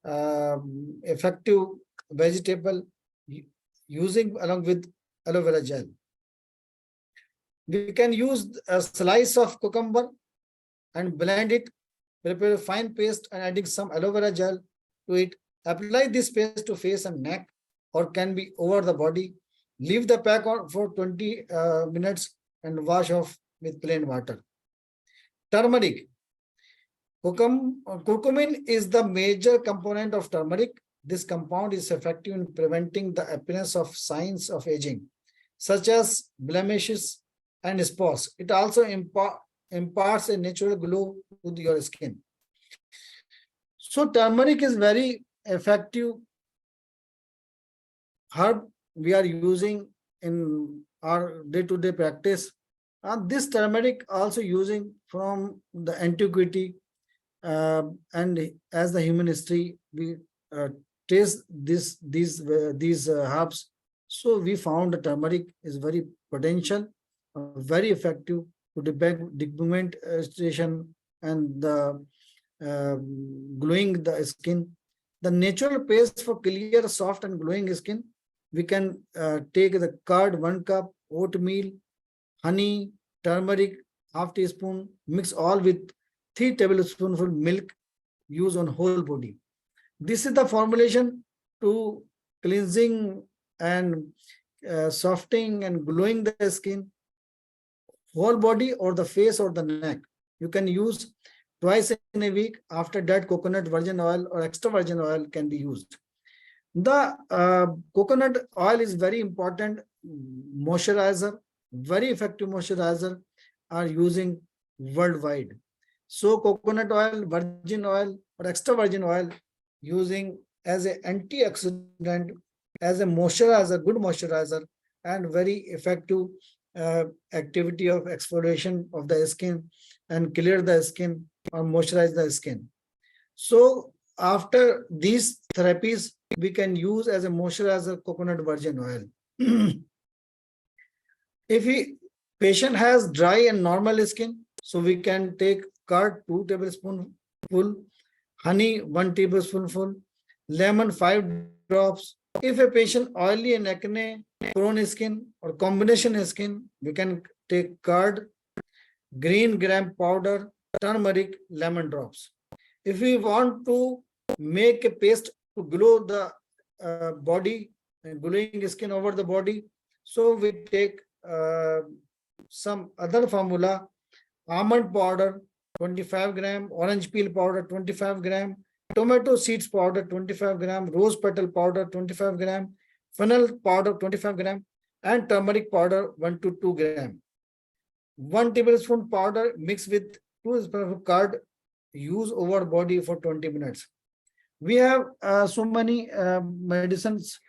effective vegetable using along with aloe vera gel. We can use a slice of cucumber and blend it, prepare a fine paste and adding some aloe vera gel to it. Apply this paste to face and neck, or can be over the body. Leave the pack on for 20 minutes and wash off with plain water. Turmeric. Curcumin is the major component of turmeric. This compound is effective in preventing the appearance of signs of aging, such as blemishes and spots. It also imparts a natural glow to your skin. So turmeric is very effective herb we are using in our day-to-day practice. This turmeric also using from the antiquity, and as the human history, we taste these herbs. So we found the turmeric is very potential, very effective to depigmentation and the glowing the skin. The natural paste for clear, soft and glowing skin, we can take the curd 1 cup, oatmeal, honey, turmeric, half teaspoon, mix all with 3 tablespoonful milk, use on whole body. This is the formulation to cleansing and softening and glowing the skin, whole body or the face or the neck. You can use twice in a week. After that, coconut virgin oil or extra virgin oil can be used. The coconut oil is very important moisturizer, very effective moisturizer are using worldwide. So coconut oil, virgin oil or extra virgin oil using as an antioxidant, as a moisturizer, good moisturizer, and very effective activity of exfoliation of the skin and clear the skin or moisturize the skin. So after these therapies, we can use as a moisturizer coconut virgin oil. If patient has dry and normal skin, so we can take curd 2 tablespoonful, honey 1 tablespoonful, lemon 5 drops. If a patient oily and acne prone skin or combination skin, we can take curd, green gram powder, turmeric, lemon drops. If we want to make a paste to glow the body and glowing skin over the body, so we take some other formula: almond powder 25 gram, orange peel powder 25 gram, tomato seeds powder 25 gram, rose petal powder 25 gram, fennel powder 25 gram, and turmeric powder 1 to 2 gram. 1 tablespoon powder mixed with 2 card use over body for 20 minutes. We have so many medicines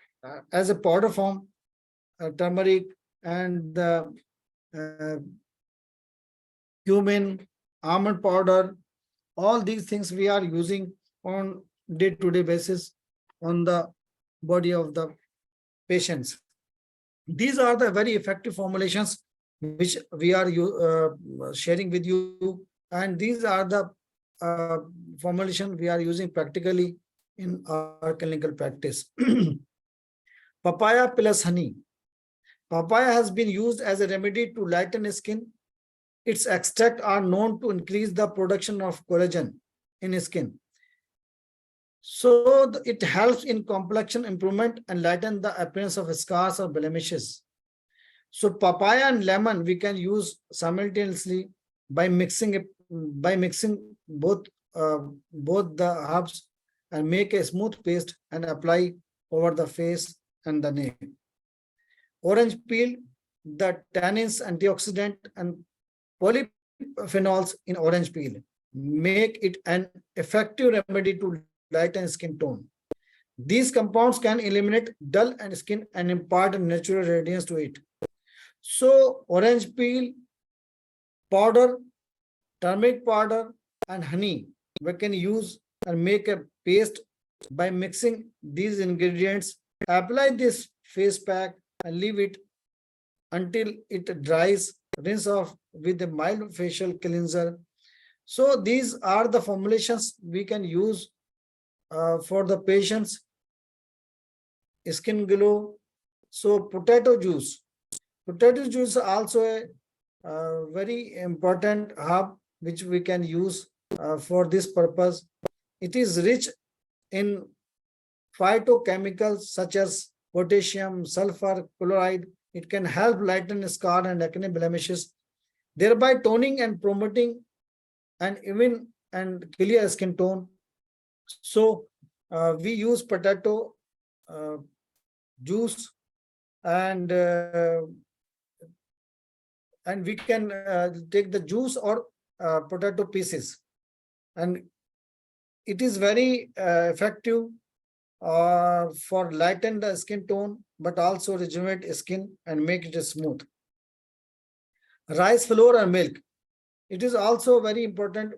as a powder form, turmeric and cumin, almond powder, all these things we are using on day-to-day basis on the body of the patients. These are the very effective formulations which we are sharing with you, and these are the formulation we are using practically in our clinical practice. Papaya plus honey. Papaya has been used as a remedy to lighten skin. Its extracts are known to increase the production of collagen in skin. So it helps in complexion improvement and lighten the appearance of scars or blemishes. So papaya and lemon we can use simultaneously by mixing both the herbs and make a smooth paste and apply over the face and the neck. Orange peel, the tannins, antioxidant, and polyphenols in orange peel make it an effective remedy to lighten skin tone. These compounds can eliminate dull and skin and impart a natural radiance to it. So orange peel, powder, turmeric powder, and honey we can use and make a paste by mixing these ingredients. Apply this face pack and leave it until it dries. Rinse off with a mild facial cleanser. So these are the formulations we can use for the patient's skin glow. So potato juice. Potato juice is also a very important herb which we can use for this purpose. It is rich in phytochemicals such as potassium, sulfur, chloride. It can help lighten scar and acne blemishes, thereby toning and promoting an even and clear skin tone. So we use potato juice and we can take the juice or potato pieces, and it is very effective for lighten the skin tone, but also rejuvenate skin and make it smooth. Rice flour and milk. It is also very important.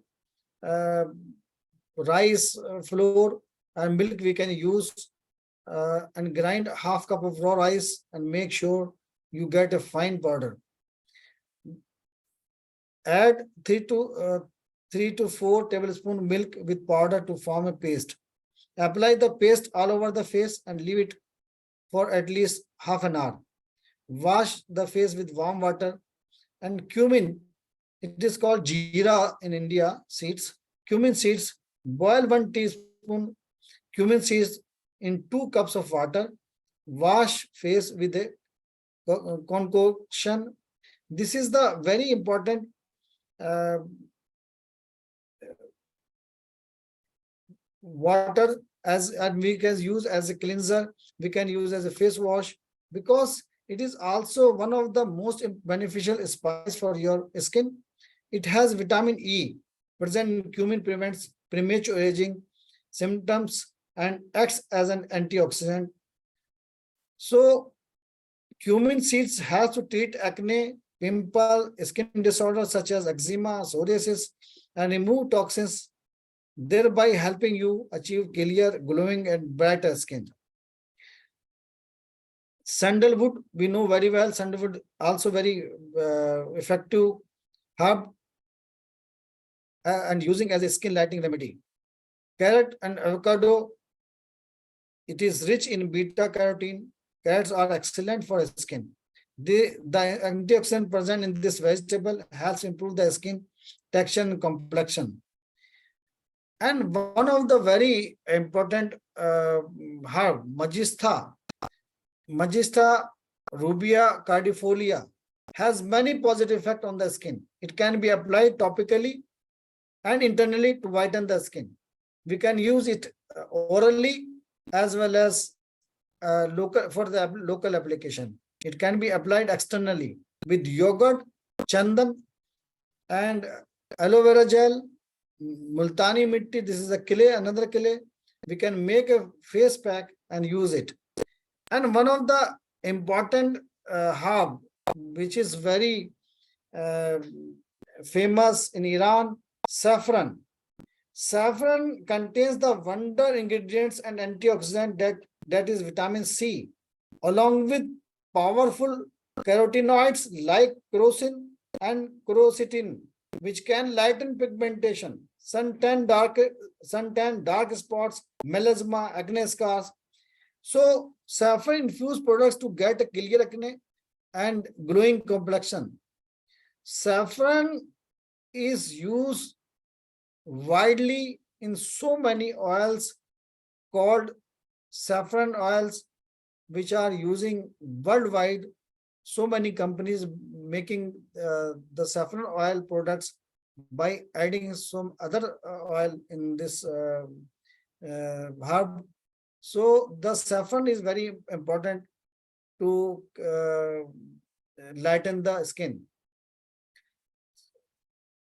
Rice flour and milk we can use and grind half cup of raw rice and make sure you get a fine powder. Add 3 to 4 tablespoons milk with powder to form a paste. Apply the paste all over the face and leave it for at least half an hour. Wash the face with warm water. And cumin, it is called jeera in India seeds. Cumin seeds, boil 1 teaspoon cumin seeds in 2 cups of water. Wash face with a concoction. This is the very important water and we can use as a cleanser, we can use as a face wash, because it is also one of the most beneficial spice for your skin. It has vitamin E. Present in cumin prevents premature aging symptoms and acts as an antioxidant. So cumin seeds has to treat acne, pimple, skin disorders such as eczema, psoriasis, and remove toxins, thereby helping you achieve clear, glowing, and brighter skin. Sandalwood, we know very well, sandalwood also very effective herb and using as a skin lightening remedy. Carrot and avocado, it is rich in beta carotene. Carrots are excellent for skin. The antioxidant present in this vegetable helps improve the skin texture and complexion. And one of the very important herb, Magista rubia cardifolia, has many positive effects on the skin. It can be applied topically and internally to whiten the skin. We can use it orally as well as for the local application. It can be applied externally with yogurt, chandan, and aloe vera gel, multani mitti, this is a clay, another clay. We can make a face pack and use it. And one of the important herb, which is very uh, famous in Iran, saffron. Saffron contains the wonder ingredients and antioxidant that is vitamin C, along with powerful carotenoids like crocin and quercetin, which can lighten pigmentation, suntan, dark spots, melasma, acne scars. So saffron infused products to get a clear acne and glowing complexion. Saffron is used widely in so many oils called saffron oils, which are using worldwide. So many companies making the saffron oil products by adding some other oil in this herb. So the saffron is very important to lighten the skin.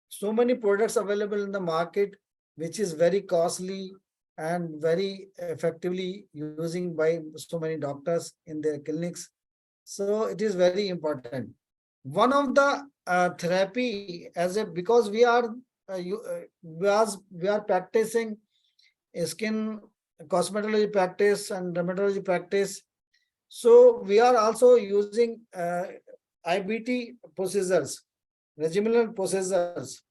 So many products available in the market, which is very costly and very effectively using by so many doctors in their clinics. So it is very important. One of the therapy as a, because we are practicing skin cosmetology practice and dermatology practice. So we are also using IBT procedures, regimental procedures.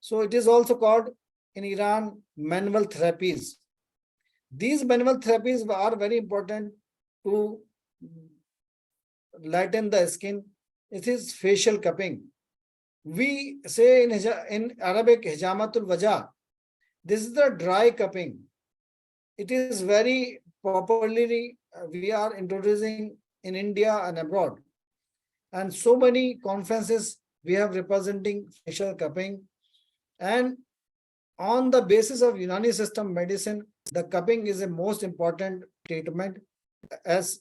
So it is also called in Iran manual therapies. These manual therapies are very important to lighten the skin. It is facial cupping. We say in Arabic hijamatul wajah. This is the dry cupping. It is very popularly we are introducing in India and abroad. And so many conferences we have representing facial cupping. And on the basis of Unani system medicine, the cupping is a most important treatment. As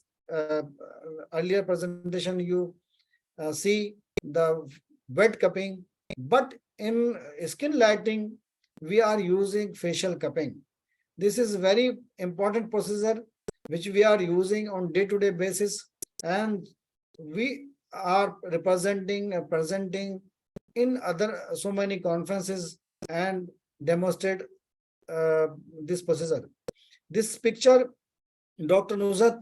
earlier presentation, you see the wet cupping, but in skin lightening, we are using facial cupping. This is very important procedure which we are using on day-to-day basis, and we are presenting in other so many conferences and demonstrate this procedure. This picture, Dr. Nuzhat,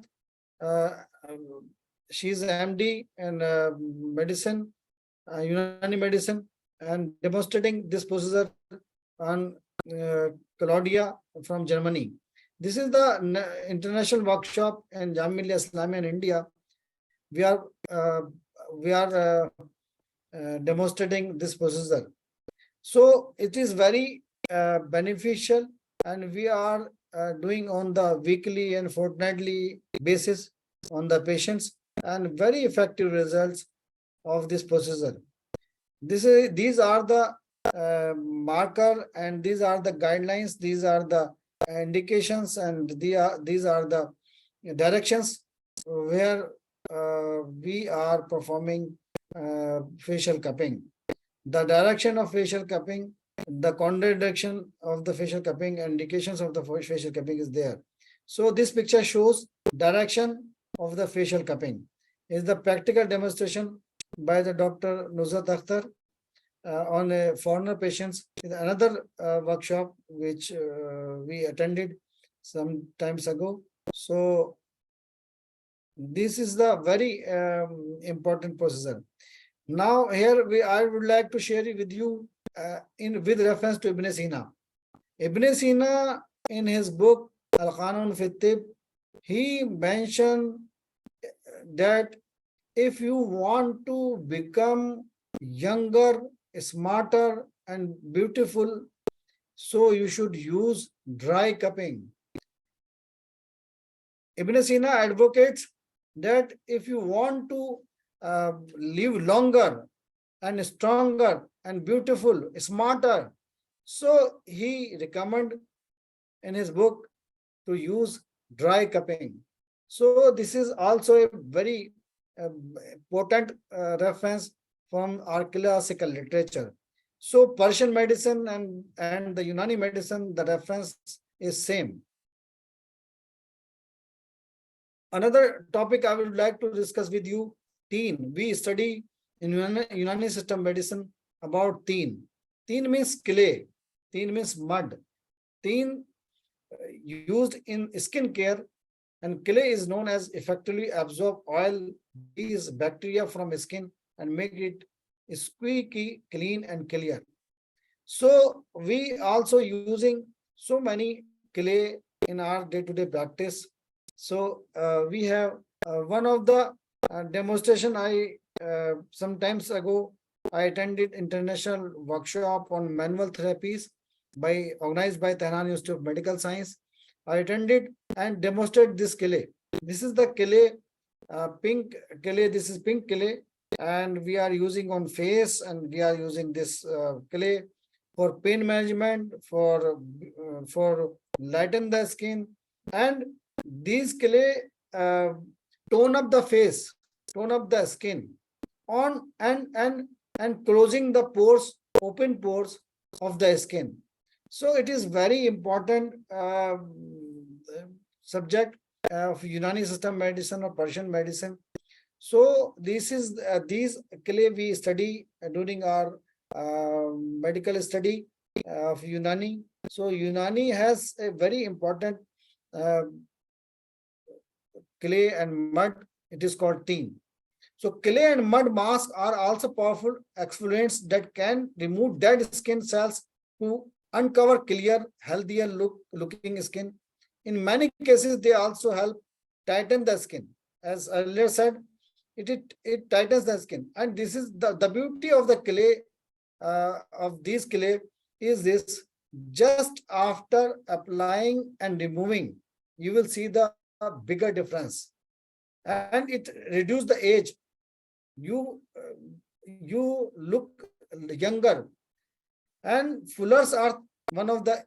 uh, she is MD in medicine, Unani medicine, and demonstrating this procedure on Claudia from Germany. This is the international workshop in Jamia Islamia in India. We are demonstrating this procedure. So it is very beneficial, and we are doing on the weekly and fortnightly basis on the patients, and very effective results of this procedure. These are the marker, and these are the guidelines, these are the indications, and these are the directions where we are performing facial cupping. The direction of facial cupping, the contradiction of the facial cupping, indications of the facial cupping is there. So this picture shows direction of the facial cupping. Is the practical demonstration by the Dr. Nuzhat Akhtar on a foreigner patients. In another workshop which we attended some times ago. So this is the very important procedure. Now here I would like to share it with you with reference to Ibn Sina. Ibn Sina in his book Al-Qanun fi Tib, he mentioned that if you want to become younger, smarter, and beautiful, so you should use dry cupping. Ibn Sina advocates that if you want to live longer and stronger and beautiful, smarter, so he recommend in his book to use dry cupping. So this is also a very potent reference from our classical literature. So Persian medicine and the Unani medicine, the reference is same. Another topic I would like to discuss with you, teen. We study in Unani system medicine about teen. Teen means clay. Teen means mud. Teen used in skin care, and clay is known as effectively absorb oil, these bacteria from skin and make it squeaky, clean and clear. So we also using so many clay in our day-to-day practice. So we have one of the demonstration I sometimes ago I attended international workshop on manual therapies by organized by Tehran Institute of Medical Science. I attended and demonstrated this clay. This is the clay, pink clay. This is pink clay, and we are using on face, and we are using this clay for pain management, for lighten the skin, and these clay uh, tone up the face, tone up the skin, on and closing the pores, open pores of the skin. So it is very important subject of Unani system medicine or Persian medicine. So this is these clay we study during our medical study of Unani. So Unani has a very important uh, clay and mud. It is called teen. So clay and mud masks are also powerful exfoliants that can remove dead skin cells to uncover clear, healthier looking skin. In many cases, they also help tighten the skin. As earlier said, it tightens the skin. And this is the beauty of the clay, of these clay is this: just after applying and removing, you will see the bigger difference. And it reduces the age. You look younger. And Fuller's Earth, one of the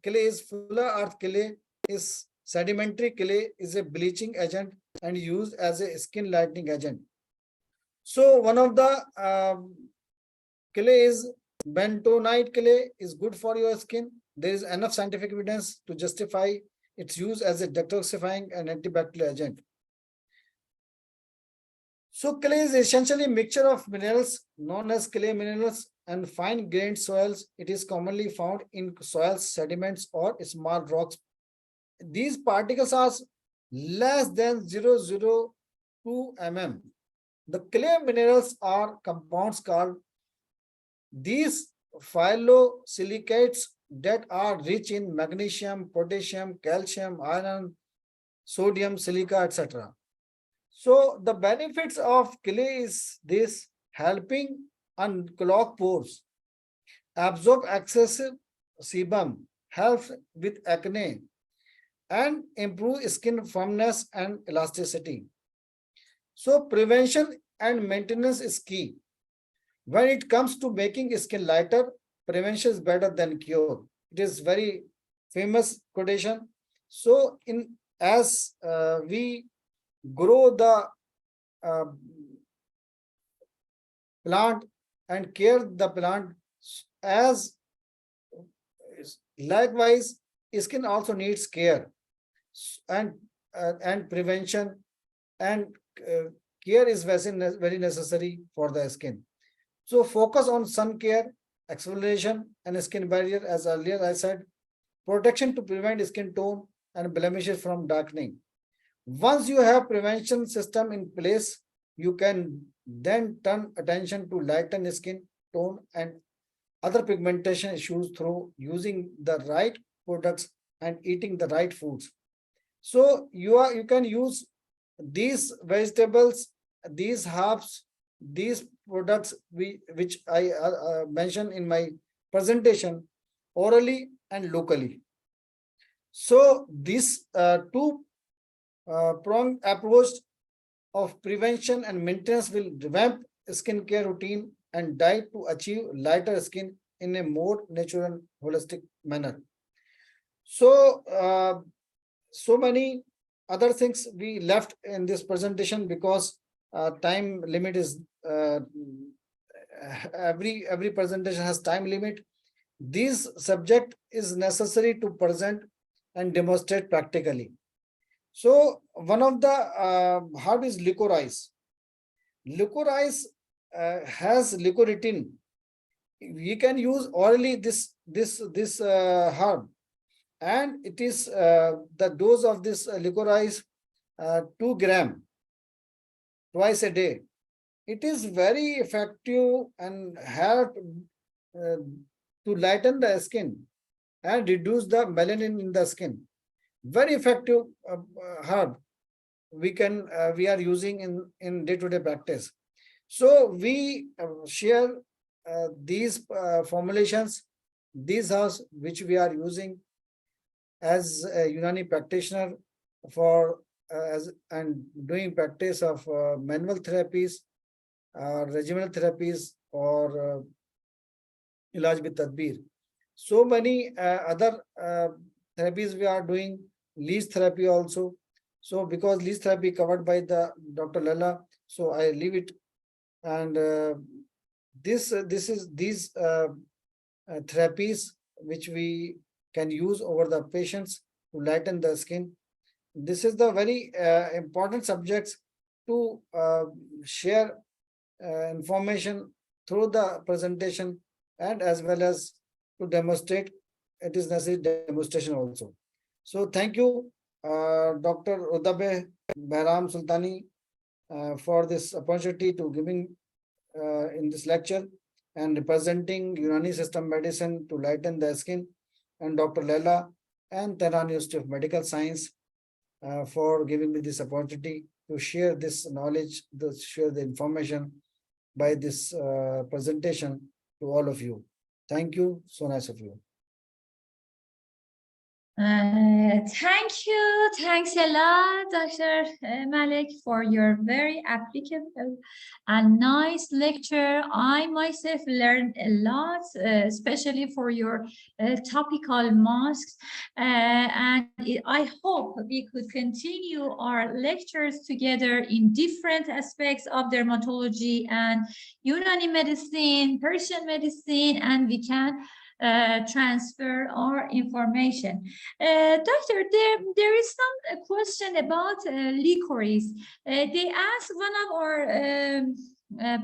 clay is Fuller Earth clay is sedimentary clay, is a bleaching agent and used as a skin lightening agent. So one of the clay is bentonite clay is good for your skin. There is enough scientific evidence to justify its use as a detoxifying and antibacterial agent. So clay is essentially a mixture of minerals known as clay minerals and fine-grained soils. It is commonly found in soils, sediments, or small rocks. These particles are less than 0.002 mm. The clay minerals are compounds called these phyllosilicates that are rich in magnesium, potassium, calcium, iron, sodium, silica, etc. So the benefits of clay is this: helping unclog pores, absorb excessive sebum, helps with acne, and improve skin firmness and elasticity. So prevention and maintenance is key. When it comes to making skin lighter, prevention is better than cure. It is very famous quotation. So in as we grow the uh, plant and care the plant, as likewise skin also needs care and prevention, and uh, care is very necessary for the skin. So focus on sun care, exfoliation and skin barrier. As earlier I said, protection to prevent skin tone and blemishes from darkening. Once you have prevention system in place, you can then turn attention to lighten skin tone and other pigmentation issues through using the right products and eating the right foods. So you can use these vegetables, these herbs, these products which I mentioned in my presentation orally and locally. So this two pronged approach of prevention and maintenance will revamp skincare routine and diet to achieve lighter skin in a more natural and holistic manner. So so many other things we left in this presentation because time limit is every presentation has time limit. This subject is necessary to present and demonstrate practically. So one of the herb is licorice. Licorice has licoritin. We can use orally this herb, and it is the dose of this licorice 2 gram twice a day. It is very effective and help to lighten the skin and reduce the melanin in the skin. Very effective herb we are using in day-to-day practice. So we share these formulations, these are which we are using as a Unani practitioner for as and doing practice of manual therapies, regimenal therapies, or ilaj with tadbir. So many other therapies we are doing, lease therapy also. So because lease therapy covered by the Dr. Lala, so I leave it. And these therapies which we can use over the patients to lighten the skin. This is the very important subjects to share information through the presentation, and as well as to demonstrate. It is necessary demonstration also. So thank you, Dr. Udabe Behram Sultani, for this opportunity to giving in this lecture and representing Unani system medicine to lighten the skin, and Dr. Lela and Tehran University of Medical Science for giving me this opportunity to share this knowledge, to share the information by this presentation to all of you. Thank you. So nice of you. Thank you. Thanks a lot, Dr. Malik, for your very applicable and nice lecture. I myself learned a lot, especially for your topical masks. And I hope we could continue our lectures together in different aspects of dermatology and Unani medicine, Persian medicine, and we can transfer our information. Doctor, there is some question about licorice. They asked, one of our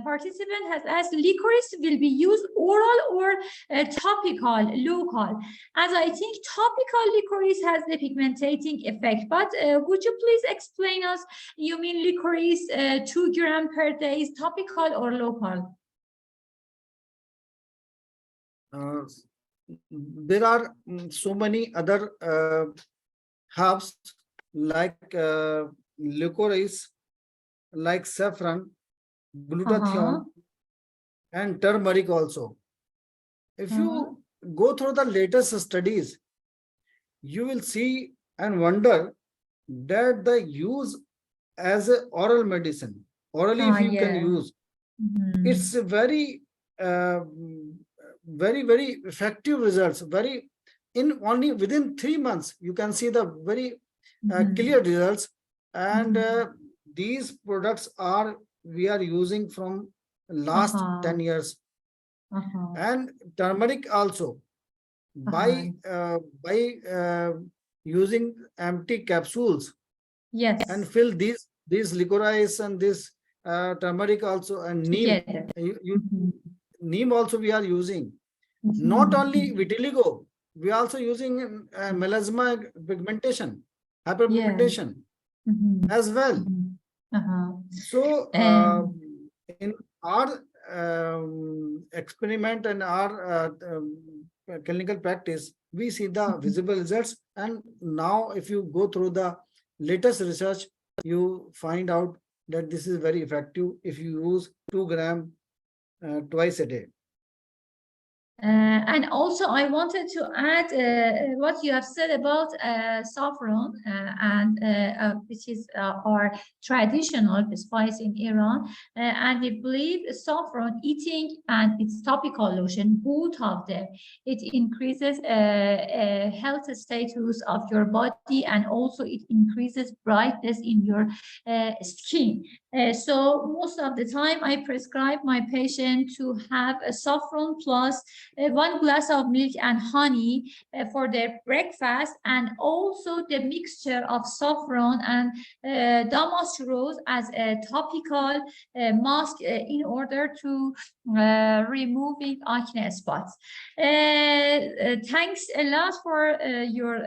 participant has asked, licorice will be used oral or topical, local? As I think topical licorice has the pigmentating effect, but would you please explain us, you mean licorice 2 grams per day is topical or local? There are so many other herbs like licorice, like saffron, glutathione, and turmeric also. If you go through the latest studies, you will see and wonder that the use as a oral medicine, orally if you can use, it's a very very effective results. Very in only within 3 months you can see the very clear results. And these products are we are using from last 10 years. And turmeric also, by using empty capsules, and fill these licorice and this turmeric also, and neem. Neem also we are using. Not only vitiligo, we are also using melasma pigmentation, hyperpigmentation as well. So in our experiment and our clinical practice, we see the visible results. And now if you go through the latest research, you find out that this is very effective if you use 2 grams twice a day. And also, I wanted to add what you have said about saffron, which is our traditional spice in Iran. And I believe saffron eating and its topical lotion, both of them, it increases health status of your body, and also it increases brightness in your skin. So most of the time, I prescribe my patient to have a saffron plus 1 glass of milk and honey for their breakfast, and also the mixture of saffron and damask rose as a topical mask in order to removing acne spots. Thanks a lot for your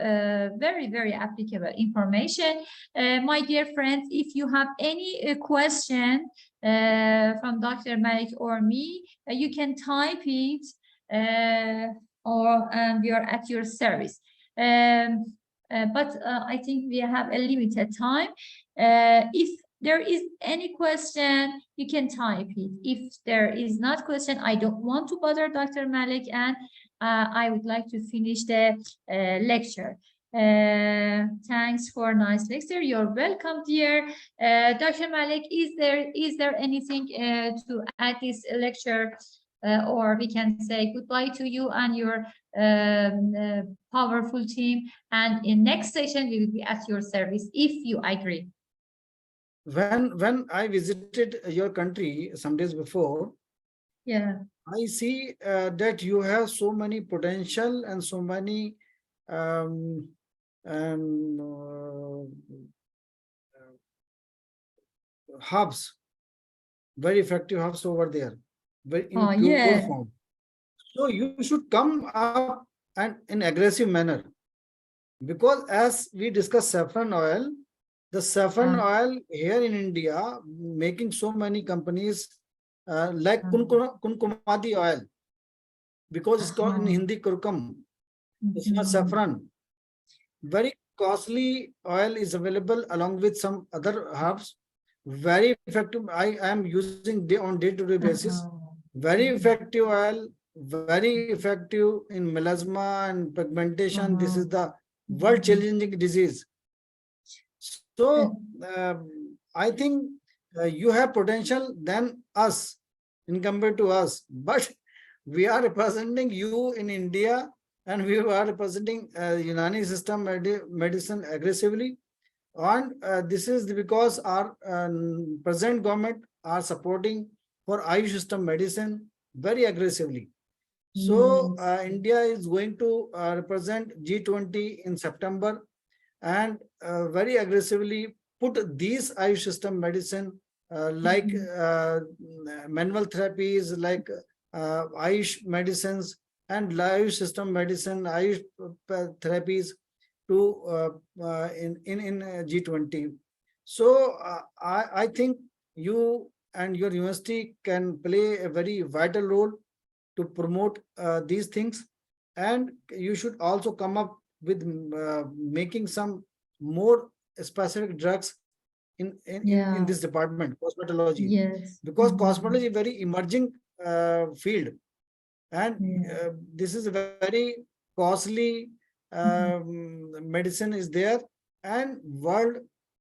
very applicable information. My dear friends, if you have any question from Dr. Malik or me, you can type it or we are at your service. But I think we have a limited time. If there is any question, you can type it. If there is not question, I don't want to bother Dr. Malik, and I would like to finish the lecture. Thanks for nice lecture. You're welcome, dear. Dr. Malik, is there anything to add this lecture? Or we can say goodbye to you and your powerful team. And in next session, we will be at your service if you agree. When I visited your country some days before, yeah, I see that you have so many potential and so many hubs, very effective hubs over there, very in pure yeah. form. So you should come up and in aggressive manner, because as we discussed saffron oil, the saffron oil here in India, making so many companies like kunkumadi oil, because it's called in Hindi kurkum, it's not saffron. Very costly oil is available along with some other herbs. Very effective. I am using on day-to-day basis. Very effective oil, very effective in melasma and pigmentation. This is the world-challenging disease. So I think you have potential than us in compared to us, but we are representing you in India, and we are representing Unani system medicine aggressively. And this is because our present government are supporting for Ayush system medicine very aggressively. So India is going to represent G20 in September, and very aggressively put these Ayush system medicine like manual therapies, like Ayush medicines and Ayush system medicine, Ayush therapies to in G20. So I think you and your university can play a very vital role to promote these things, and you should also come up with making some more specific drugs in this department, cosmetology. Yes. Because cosmetology is very emerging field, and this is a very costly medicine is there, and world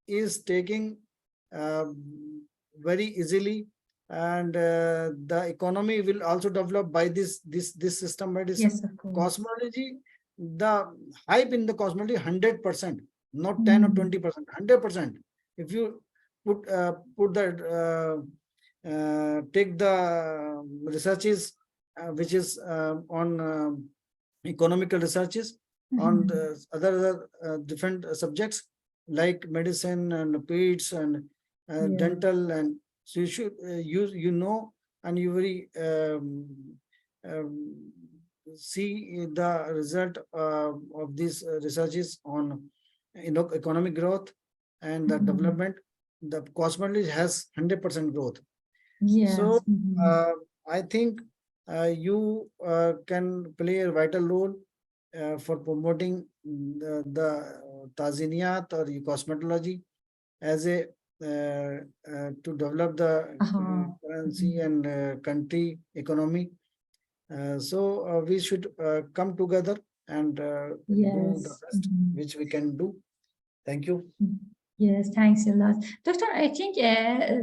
is taking very easily, and the economy will also develop by this system medicine. Yes, of course. Cosmetology, the hype in the cosmetology 100%, not 10 or 20%, 100%. If you put that take the researches which is on economical researches on the other different subjects like medicine and peds and dental, and so you should use, and you very see the result of these researches on economic growth and the development. The cosmetology has 100% growth. Yes. So I think you can play a vital role for promoting the Taziniyat or cosmetology as a to develop the currency and country economy. So we should come together and do the Yes. best which we can do. Thank you. Yes, thanks a lot. Doctor, I think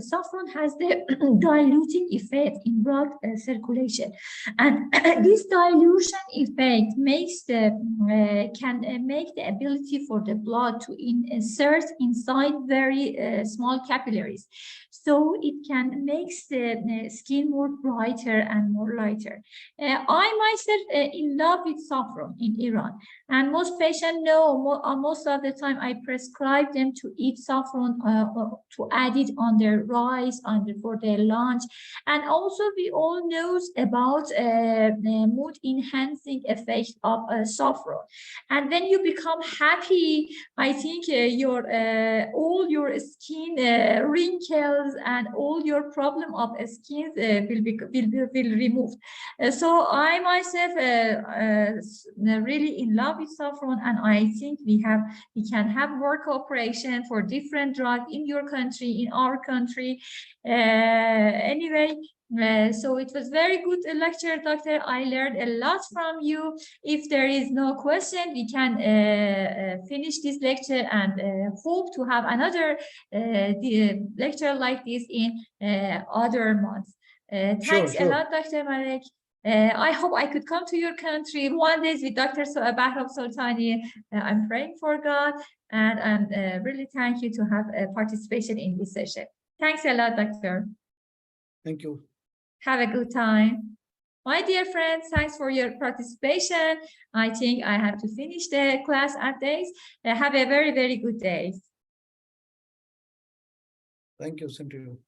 saffron has the diluting effect in blood circulation. And this dilution effect makes can make the ability for the blood to insert inside very small capillaries. So it can make the skin more brighter and more lighter. I myself in love with saffron in Iran. And most patients know, most of the time I prescribe them to eat saffron, to add it on their rice, for their lunch. And also we all know about the mood enhancing effect of saffron. And when you become happy, I think your all your skin wrinkles and all your problem of skin will removed. So I myself really in love with saffron, and I think we can have more cooperation for different drugs in your country, in our country. Anyway, so it was very good lecture, doctor. I learned a lot from you. If there is no question, we can finish this lecture and hope to have another lecture like this in other months. Sure, Thanks a sure. lot, Dr. Malek. I hope I could come to your country one day with Dr. Bahram Sultani. I'm praying for God, and I'm really thank you to have participation in this session. Thanks a lot, Doctor. Thank you. Have a good time. My dear friends, thanks for your participation. I think I have to finish the class at this. Have a very, very good day. Thank you. Same to you.